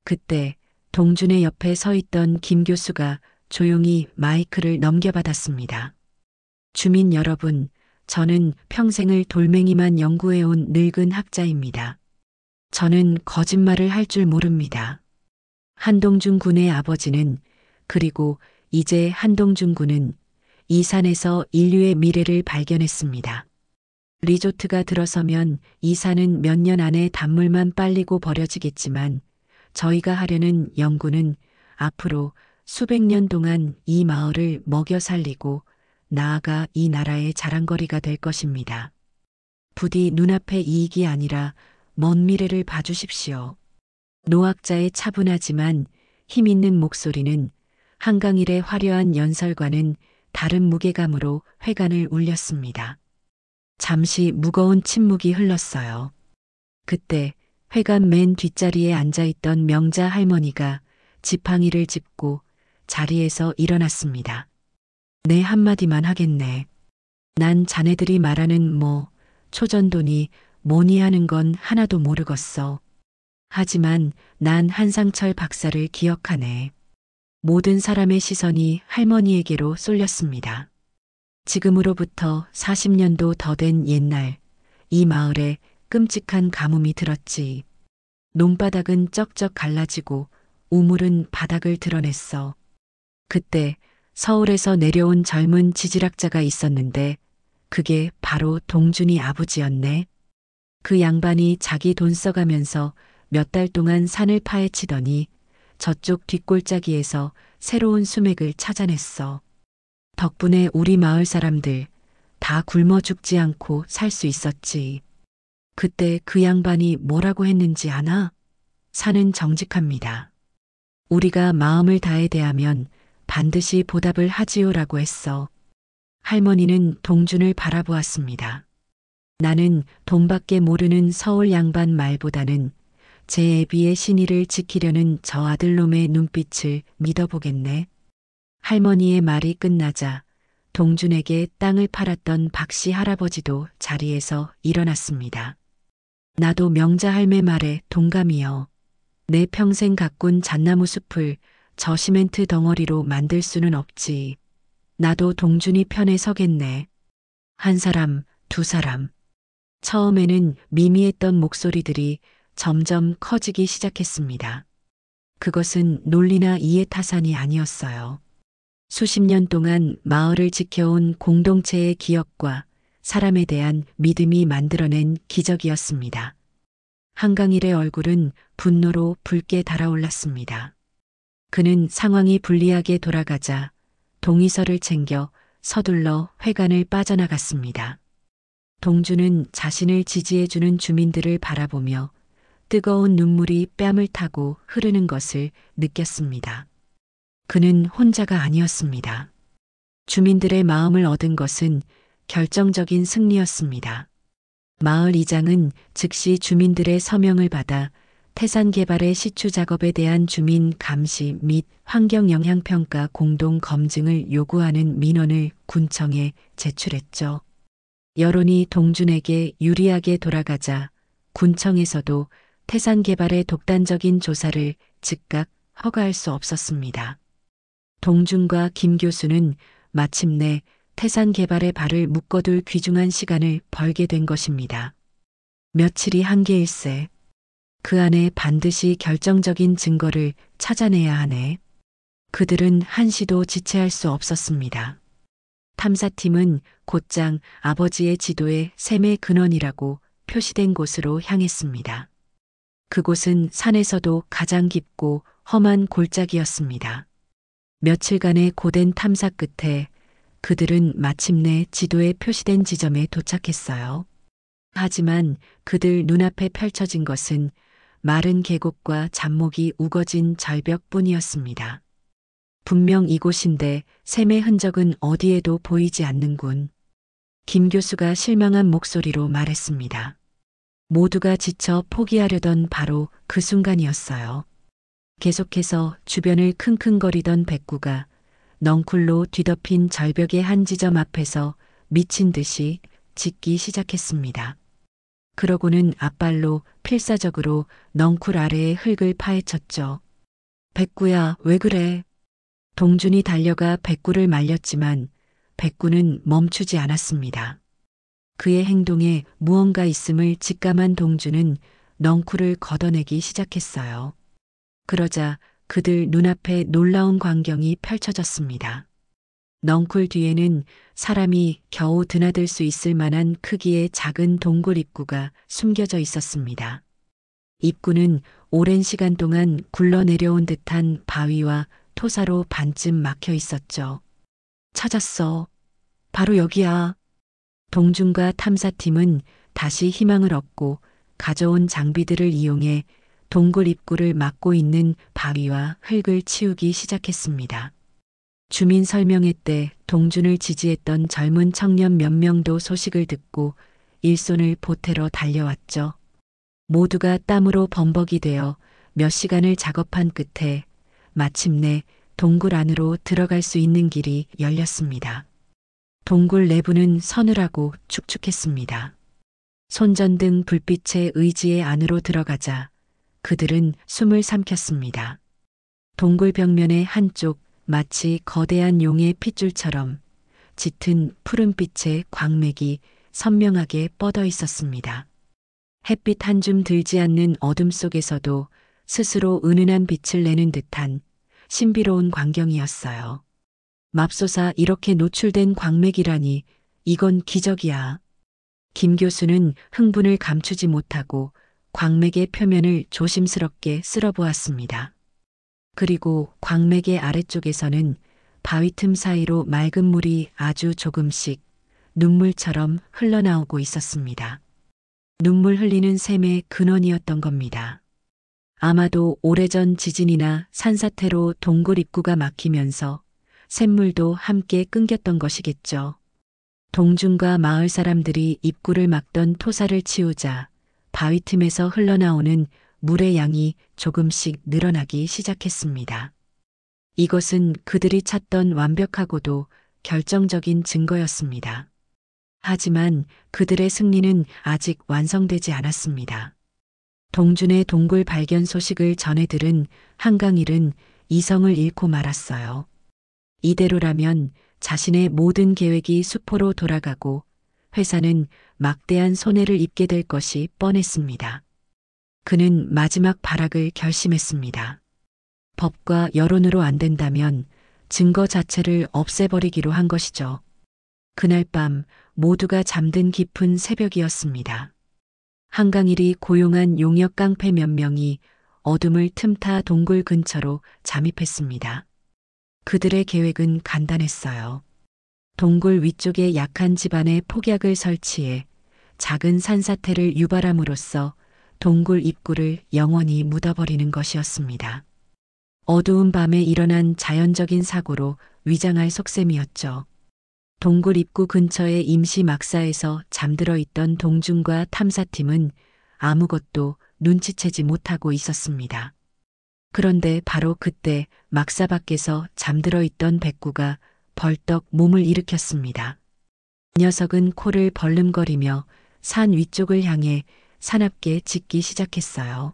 그때 동준의 옆에 서 있던 김 교수가 조용히 마이크를 넘겨받았습니다. 주민 여러분, 저는 평생을 돌멩이만 연구해온 늙은 학자입니다. 저는 거짓말을 할 줄 모릅니다. 한동준 군의 아버지는, 그리고 이제 한동준 군은 이 산에서 인류의 미래를 발견했습니다. 리조트가 들어서면 이 산은 몇 년 안에 단물만 빨리고 버려지겠지만 저희가 하려는 연구는 앞으로 수백 년 동안 이 마을을 먹여 살리고 나아가 이 나라의 자랑거리가 될 것입니다. 부디 눈앞의 이익이 아니라 먼 미래를 봐주십시오. 노학자의 차분하지만 힘있는 목소리는 한강일의 화려한 연설과는 다른 무게감으로 회관을 울렸습니다. 잠시 무거운 침묵이 흘렀어요. 그때 회관 맨 뒷자리에 앉아있던 명자 할머니가 지팡이를 짚고 자리에서 일어났습니다. 내 한마디만 하겠네. 난 자네들이 말하는 초전도니 뭐니 하는 건 하나도 모르겠어. 하지만 난 한상철 박사를 기억하네. 모든 사람의 시선이 할머니에게로 쏠렸습니다. 지금으로부터 40년도 더 된 옛날, 이 마을에 끔찍한 가뭄이 들었지. 논바닥은 쩍쩍 갈라지고 우물은 바닥을 드러냈어. 그때 서울에서 내려온 젊은 지질학자가 있었는데 그게 바로 동준이 아버지였네. 그 양반이 자기 돈 써가면서 몇 달 동안 산을 파헤치더니 저쪽 뒷골짜기에서 새로운 수맥을 찾아냈어. 덕분에 우리 마을 사람들 다 굶어 죽지 않고 살 수 있었지. 그때 그 양반이 뭐라고 했는지 아나? 산은 정직합니다. 우리가 마음을 다해 대하면 반드시 보답을 하지요라고 했어. 할머니는 동준을 바라보았습니다. 나는 돈밖에 모르는 서울 양반 말보다는 제 애비의 신의를 지키려는 저 아들놈의 눈빛을 믿어보겠네. 할머니의 말이 끝나자 동준에게 땅을 팔았던 박씨 할아버지도 자리에서 일어났습니다. 나도 명자 할매 말에 동감이여. 내 평생 가꾼 잣나무 숲을 저 시멘트 덩어리로 만들 수는 없지. 나도 동준이 편에 서겠네. 한 사람, 두 사람. 처음에는 미미했던 목소리들이 점점 커지기 시작했습니다. 그것은 논리나 이해타산이 아니었어요. 수십 년 동안 마을을 지켜온 공동체의 기억과 사람에 대한 믿음이 만들어낸 기적이었습니다. 한강일의 얼굴은 분노로 붉게 달아올랐습니다. 그는 상황이 불리하게 돌아가자 동의서를 챙겨 서둘러 회관을 빠져나갔습니다. 동주는 자신을 지지해주는 주민들을 바라보며 뜨거운 눈물이 뺨을 타고 흐르는 것을 느꼈습니다. 그는 혼자가 아니었습니다. 주민들의 마음을 얻은 것은 결정적인 승리였습니다. 마을 이장은 즉시 주민들의 서명을 받아 태산 개발의 시추 작업에 대한 주민 감시 및 환경 영향 평가 공동 검증을 요구하는 민원을 군청에 제출했죠. 여론이 동준에게 유리하게 돌아가자 군청에서도 태산 개발의 독단적인 조사를 즉각 허가할 수 없었습니다. 동준과 김 교수는 마침내 태산 개발의 발을 묶어둘 귀중한 시간을 벌게 된 것입니다. 며칠이 한계일세. 그 안에 반드시 결정적인 증거를 찾아내야 하네. 그들은 한시도 지체할 수 없었습니다. 탐사팀은 곧장 아버지의 지도에 샘의 근원이라고 표시된 곳으로 향했습니다. 그곳은 산에서도 가장 깊고 험한 골짜기였습니다. 며칠간의 고된 탐사 끝에 그들은 마침내 지도에 표시된 지점에 도착했어요. 하지만 그들 눈앞에 펼쳐진 것은 마른 계곡과 잡목이 우거진 절벽뿐이었습니다. 분명 이곳인데 샘의 흔적은 어디에도 보이지 않는군. 김 교수가 실망한 목소리로 말했습니다. 모두가 지쳐 포기하려던 바로 그 순간이었어요. 계속해서 주변을 킁킁거리던 백구가 넝쿨로 뒤덮인 절벽의 한 지점 앞에서 미친 듯이 짖기 시작했습니다. 그러고는 앞발로 필사적으로 넝쿨 아래의 흙을 파헤쳤죠. 백구야, 왜 그래? 동준이 달려가 백구를 말렸지만 백구는 멈추지 않았습니다. 그의 행동에 무언가 있음을 직감한 동준은 넝쿨을 걷어내기 시작했어요. 그러자 그들 눈앞에 놀라운 광경이 펼쳐졌습니다. 넝쿨 뒤에는 사람이 겨우 드나들 수 있을 만한 크기의 작은 동굴 입구가 숨겨져 있었습니다. 입구는 오랜 시간 동안 굴러내려온 듯한 바위와 토사로 반쯤 막혀 있었죠. 찾았어. 바로 여기야. 동준과 탐사팀은 다시 희망을 얻고 가져온 장비들을 이용해 동굴 입구를 막고 있는 바위와 흙을 치우기 시작했습니다. 주민 설명회 때 동준을 지지했던 젊은 청년 몇 명도 소식을 듣고 일손을 보태러 달려왔죠. 모두가 땀으로 범벅이 되어 몇 시간을 작업한 끝에 마침내 동굴 안으로 들어갈 수 있는 길이 열렸습니다. 동굴 내부는 서늘하고 축축했습니다. 손전등 불빛의 의지에 안으로 들어가자 그들은 숨을 삼켰습니다. 동굴 벽면의 한쪽 마치 거대한 용의 핏줄처럼 짙은 푸른빛의 광맥이 선명하게 뻗어 있었습니다. 햇빛 한 줌 들지 않는 어둠 속에서도 스스로 은은한 빛을 내는 듯한 신비로운 광경이었어요. 맙소사 이렇게 노출된 광맥이라니 이건 기적이야. 김 교수는 흥분을 감추지 못하고 광맥의 표면을 조심스럽게 쓸어보았습니다. 그리고 광맥의 아래쪽에서는 바위 틈 사이로 맑은 물이 아주 조금씩 눈물처럼 흘러나오고 있었습니다. 눈물 흘리는 샘의 근원이었던 겁니다. 아마도 오래전 지진이나 산사태로 동굴 입구가 막히면서 샘물도 함께 끊겼던 것이겠죠. 동준과 마을 사람들이 입구를 막던 토사를 치우자 바위 틈에서 흘러나오는 물의 양이 조금씩 늘어나기 시작했습니다. 이것은 그들이 찾던 완벽하고도 결정적인 증거였습니다. 하지만 그들의 승리는 아직 완성되지 않았습니다. 동준의 동굴 발견 소식을 전해 들은 한강일은 이성을 잃고 말았어요. 이대로라면 자신의 모든 계획이 수포로 돌아가고 회사는 막대한 손해를 입게 될 것이 뻔했습니다. 그는 마지막 발악을 결심했습니다. 법과 여론으로 안 된다면 증거 자체를 없애버리기로 한 것이죠. 그날 밤 모두가 잠든 깊은 새벽이었습니다. 한강일이 고용한 용역 깡패 몇 명이 어둠을 틈타 동굴 근처로 잠입했습니다. 그들의 계획은 간단했어요. 동굴 위쪽에 약한 집안에 폭약을 설치해 작은 산사태를 유발함으로써 동굴 입구를 영원히 묻어버리는 것이었습니다. 어두운 밤에 일어난 자연적인 사고로 위장할 속셈이었죠. 동굴 입구 근처의 임시 막사에서 잠들어 있던 동준과 탐사팀은 아무것도 눈치채지 못하고 있었습니다. 그런데 바로 그때 막사 밖에서 잠들어 있던 백구가 벌떡 몸을 일으켰습니다. 녀석은 코를 벌름거리며 산 위쪽을 향해 사납게 짖기 시작했어요.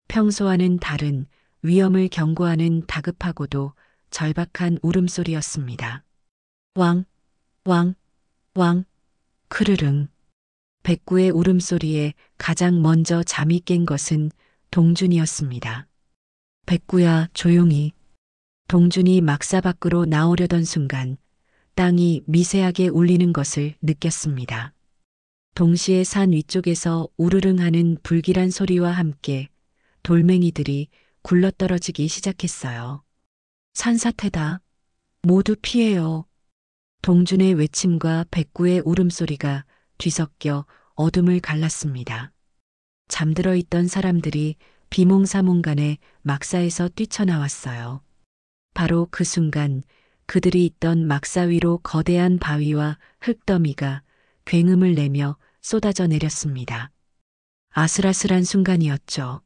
평소와는 다른 위험을 경고하는 다급하고도 절박한 울음소리였습니다. 왕, 왕, 왕, 크르릉. 백구의 울음소리에 가장 먼저 잠이 깬 것은 동준이었습니다. 백구야, 조용히. 동준이 막사 밖으로 나오려던 순간 땅이 미세하게 울리는 것을 느꼈습니다. 동시에 산 위쪽에서 우르릉 하는 불길한 소리와 함께 돌멩이들이 굴러떨어지기 시작했어요. 산사태다. 모두 피해요. 동준의 외침과 백구의 울음소리가 뒤섞여 어둠을 갈랐습니다. 잠들어 있던 사람들이 비몽사몽간에 막사에서 뛰쳐나왔어요. 바로 그 순간 그들이 있던 막사 위로 거대한 바위와 흙더미가 굉음을 내며 쏟아져 내렸습니다. 아슬아슬한 순간이었죠.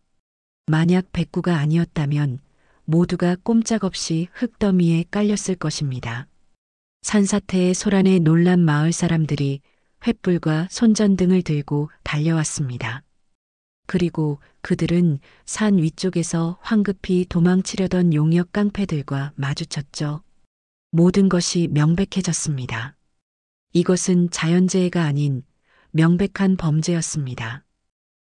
만약 백구가 아니었다면 모두가 꼼짝없이 흙더미에 깔렸을 것입니다. 산사태의 소란에 놀란 마을 사람들이 횃불과 손전등을 들고 달려왔습니다. 그리고 그들은 산 위쪽에서 황급히 도망치려던 용역 깡패들과 마주쳤죠. 모든 것이 명백해졌습니다. 이것은 자연재해가 아닌 명백한 범죄였습니다.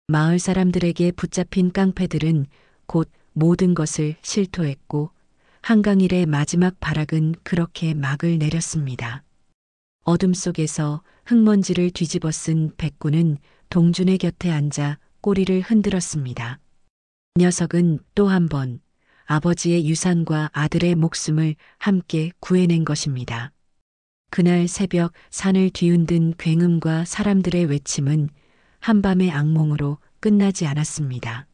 마을 사람들에게 붙잡힌 깡패들은 곧 모든 것을 실토했고 한강일의 마지막 발악은 그렇게 막을 내렸습니다. 어둠 속에서 흙먼지를 뒤집어 쓴 백구는 동준의 곁에 앉아 꼬리를 흔들었습니다. 녀석은 또 한 번 아버지의 유산과 아들의 목숨을 함께 구해낸 것입니다. 그날 새벽 산을 뒤흔든 굉음과 사람들의 외침은 한밤의 악몽으로 끝나지 않았습니다.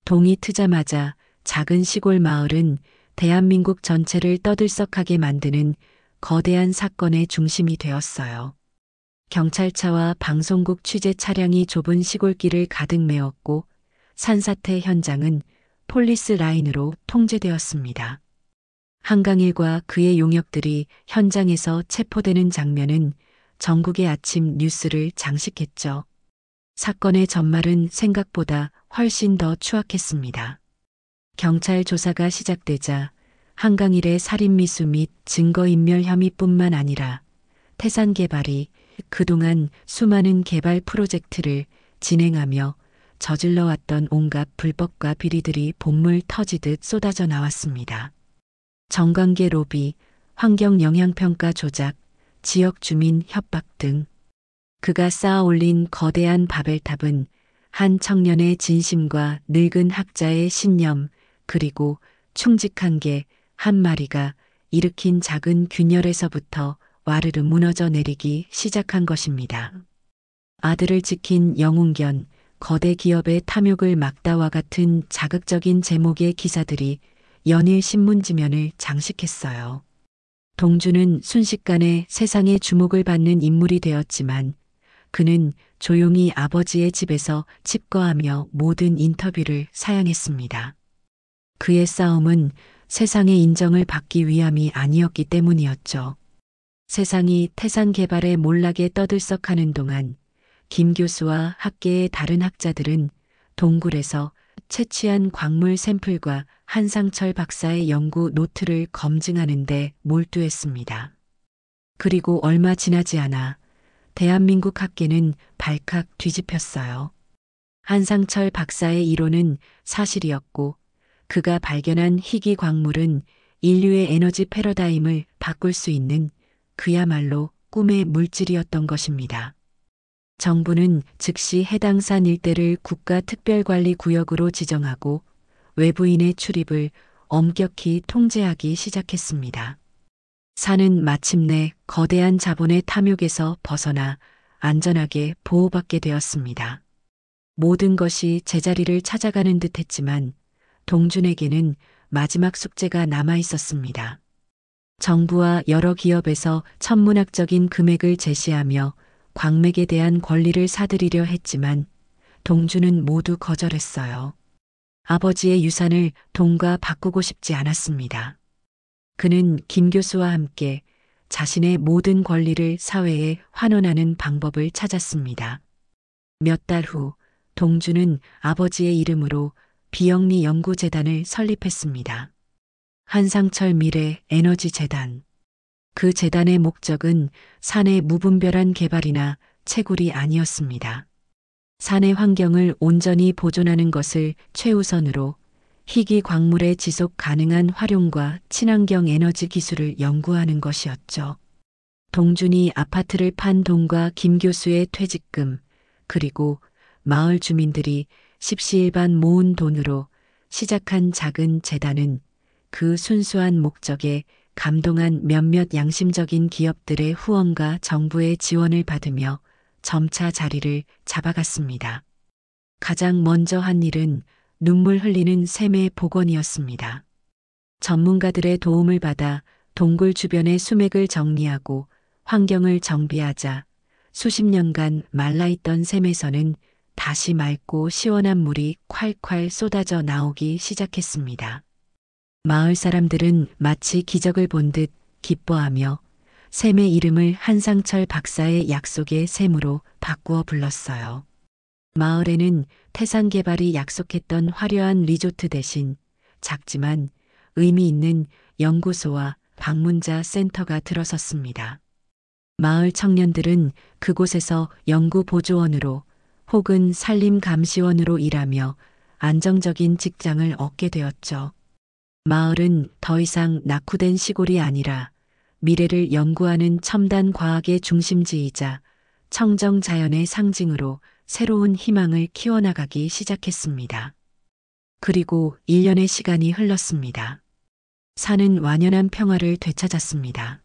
동이 트자마자 작은 시골 마을은 대한민국 전체를 떠들썩하게 만드는 거대한 사건의 중심이 되었어요. 경찰차와 방송국 취재 차량이 좁은 시골길을 가득 메웠고 산사태 현장은 폴리스 라인으로 통제되었습니다. 한강일과 그의 용역들이 현장에서 체포되는 장면은 전국의 아침 뉴스를 장식했죠. 사건의 전말은 생각보다 훨씬 더 추악했습니다. 경찰 조사가 시작되자 한강일의 살인미수 및 증거인멸 혐의뿐만 아니라 태산개발이 그동안 수많은 개발 프로젝트를 진행하며 저질러왔던 온갖 불법과 비리들이 본물 터지듯 쏟아져 나왔습니다. 정관계 로비, 환경 영향평가 조작, 지역 주민 협박 등 그가 쌓아 올린 거대한 바벨탑은 한 청년의 진심과 늙은 학자의 신념 그리고 충직한 개 한 마리가 일으킨 작은 균열에서부터 와르르 무너져 내리기 시작한 것입니다. 아들을 지킨 영웅견, 거대 기업의 탐욕을 막다와 같은 자극적인 제목의 기사들이 연일 신문지면을 장식했어요. 동주는 순식간에 세상의 주목을 받는 인물이 되었지만 그는 조용히 아버지의 집에서 칩거하며 모든 인터뷰를 사양했습니다. 그의 싸움은 세상의 인정을 받기 위함이 아니었기 때문이었죠. 세상이 태산 개발의 몰락에 떠들썩하는 동안 김 교수와 학계의 다른 학자들은 동굴에서 채취한 광물 샘플과 한상철 박사의 연구 노트를 검증하는 데 몰두했습니다. 그리고 얼마 지나지 않아 대한민국 학계는 발칵 뒤집혔어요. 한상철 박사의 이론은 사실이었고 그가 발견한 희귀 광물은 인류의 에너지 패러다임을 바꿀 수 있는 그야말로 꿈의 물질이었던 것입니다. 정부는 즉시 해당 산 일대를 국가특별관리구역으로 지정하고 외부인의 출입을 엄격히 통제하기 시작했습니다. 산은 마침내 거대한 자본의 탐욕에서 벗어나 안전하게 보호받게 되었습니다. 모든 것이 제자리를 찾아가는 듯 했지만 동준에게는 마지막 숙제가 남아 있었습니다. 정부와 여러 기업에서 천문학적인 금액을 제시하며 광맥에 대한 권리를 사들이려 했지만 동준은 모두 거절했어요. 아버지의 유산을 돈과 바꾸고 싶지 않았습니다. 그는 김 교수와 함께 자신의 모든 권리를 사회에 환원하는 방법을 찾았습니다. 몇 달 후 동준은 아버지의 이름으로 비영리 연구재단을 설립했습니다. 한상철 미래 에너지 재단. 그 재단의 목적은 산의 무분별한 개발이나 채굴이 아니었습니다. 산의 환경을 온전히 보존하는 것을 최우선으로 희귀 광물의 지속 가능한 활용과 친환경 에너지 기술을 연구하는 것이었죠. 동준이 아파트를 판 돈과 김 교수의 퇴직금, 그리고 마을 주민들이 십시일반 모은 돈으로 시작한 작은 재단은 그 순수한 목적에 감동한 몇몇 양심적인 기업들의 후원과 정부의 지원을 받으며 점차 자리를 잡아갔습니다. 가장 먼저 한 일은 눈물 흘리는 샘의 복원이었습니다. 전문가들의 도움을 받아 동굴 주변의 수맥을 정리하고 환경을 정비하자 수십 년간 말라있던 샘에서는 다시 맑고 시원한 물이 콸콸 쏟아져 나오기 시작했습니다. 마을 사람들은 마치 기적을 본 듯 기뻐하며 샘의 이름을 한상철 박사의 약속의 샘으로 바꾸어 불렀어요. 마을에는 태산개발이 약속했던 화려한 리조트 대신 작지만 의미 있는 연구소와 방문자 센터가 들어섰습니다. 마을 청년들은 그곳에서 연구보조원으로 혹은 산림감시원으로 일하며 안정적인 직장을 얻게 되었죠. 마을은 더 이상 낙후된 시골이 아니라 미래를 연구하는 첨단 과학의 중심지이자 청정 자연의 상징으로 새로운 희망을 키워나가기 시작했습니다. 그리고 1년의 시간이 흘렀습니다. 산은 완연한 평화를 되찾았습니다.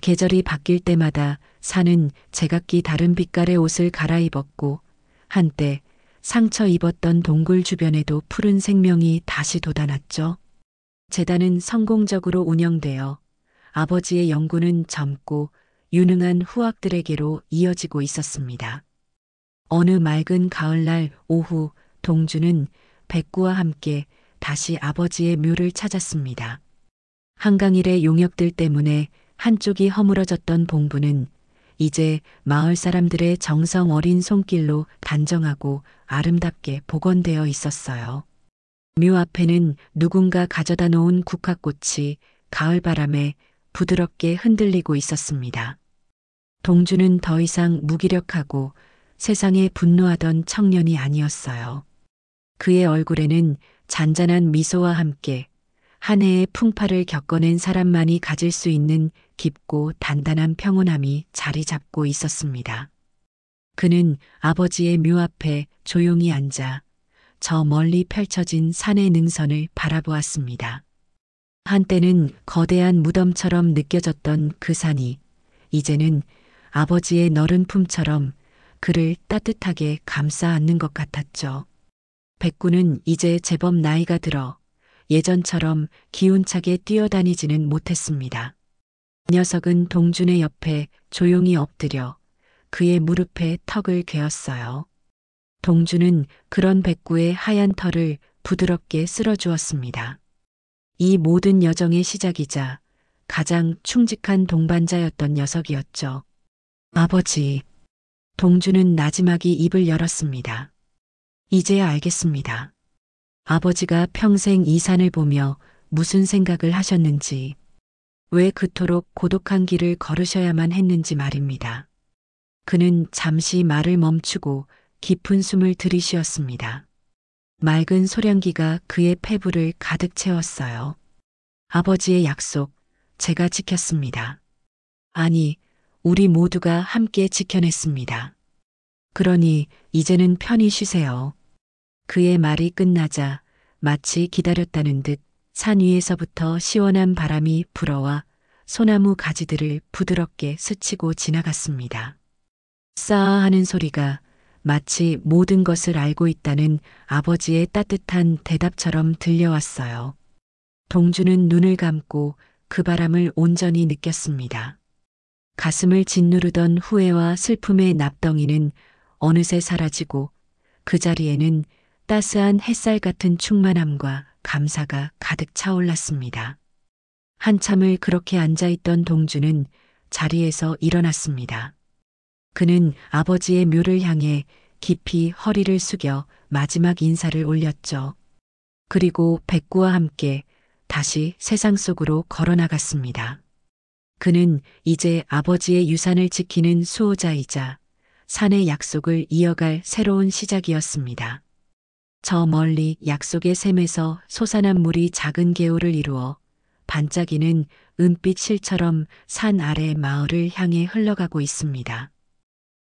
계절이 바뀔 때마다 산은 제각기 다른 빛깔의 옷을 갈아입었고 한때 상처 입었던 동굴 주변에도 푸른 생명이 다시 돋아났죠. 재단은 성공적으로 운영되어 아버지의 연구는 젊고 유능한 후학들에게로 이어지고 있었습니다. 어느 맑은 가을날 오후 동주는 백구와 함께 다시 아버지의 묘를 찾았습니다. 한강일의 용역들 때문에 한쪽이 허물어졌던 봉부는 이제 마을 사람들의 정성 어린 손길로 단정하고 아름답게 복원되어 있었어요. 묘 앞에는 누군가 가져다 놓은 국화꽃이 가을바람에 부드럽게 흔들리고 있었습니다. 동주는 더 이상 무기력하고 세상에 분노하던 청년이 아니었어요. 그의 얼굴에는 잔잔한 미소와 함께 한 해의 풍파를 겪어낸 사람만이 가질 수 있는 깊고 단단한 평온함이 자리 잡고 있었습니다. 그는 아버지의 묘 앞에 조용히 앉아 저 멀리 펼쳐진 산의 능선을 바라보았습니다. 한때는 거대한 무덤처럼 느껴졌던 그 산이 이제는 아버지의 너른 품처럼 그를 따뜻하게 감싸 안는 것 같았죠. 백구는 이제 제법 나이가 들어 예전처럼 기운차게 뛰어다니지는 못했습니다. 녀석은 동준의 옆에 조용히 엎드려 그의 무릎에 턱을 괴었어요. 동준은 그런 백구의 하얀 털을 부드럽게 쓸어주었습니다. 이 모든 여정의 시작이자 가장 충직한 동반자였던 녀석이었죠. 아버지. 동준은 나지막이 입을 열었습니다. 이제야 알겠습니다. 아버지가 평생 이 산을 보며 무슨 생각을 하셨는지, 왜 그토록 고독한 길을 걸으셔야만 했는지 말입니다. 그는 잠시 말을 멈추고 깊은 숨을 들이쉬었습니다. 맑은 소량기가 그의 폐부를 가득 채웠어요. 아버지의 약속, 제가 지켰습니다. 아니, 우리 모두가 함께 지켜냈습니다. 그러니 이제는 편히 쉬세요. 그의 말이 끝나자 마치 기다렸다는 듯 산 위에서부터 시원한 바람이 불어와 소나무 가지들을 부드럽게 스치고 지나갔습니다. 싸아 하는 소리가 마치 모든 것을 알고 있다는 아버지의 따뜻한 대답처럼 들려왔어요. 동주는 눈을 감고 그 바람을 온전히 느꼈습니다. 가슴을 짓누르던 후회와 슬픔의 납덩이는 어느새 사라지고 그 자리에는 따스한 햇살 같은 충만함과 감사가 가득 차올랐습니다. 한참을 그렇게 앉아있던 동주는 자리에서 일어났습니다. 그는 아버지의 묘를 향해 깊이 허리를 숙여 마지막 인사를 올렸죠. 그리고 백구와 함께 다시 세상 속으로 걸어나갔습니다. 그는 이제 아버지의 유산을 지키는 수호자이자 산의 약속을 이어갈 새로운 시작이었습니다. 저 멀리 약속의 샘에서 솟아난 물이 작은 개울을 이루어 반짝이는 은빛 실처럼 산 아래 마을을 향해 흘러가고 있습니다.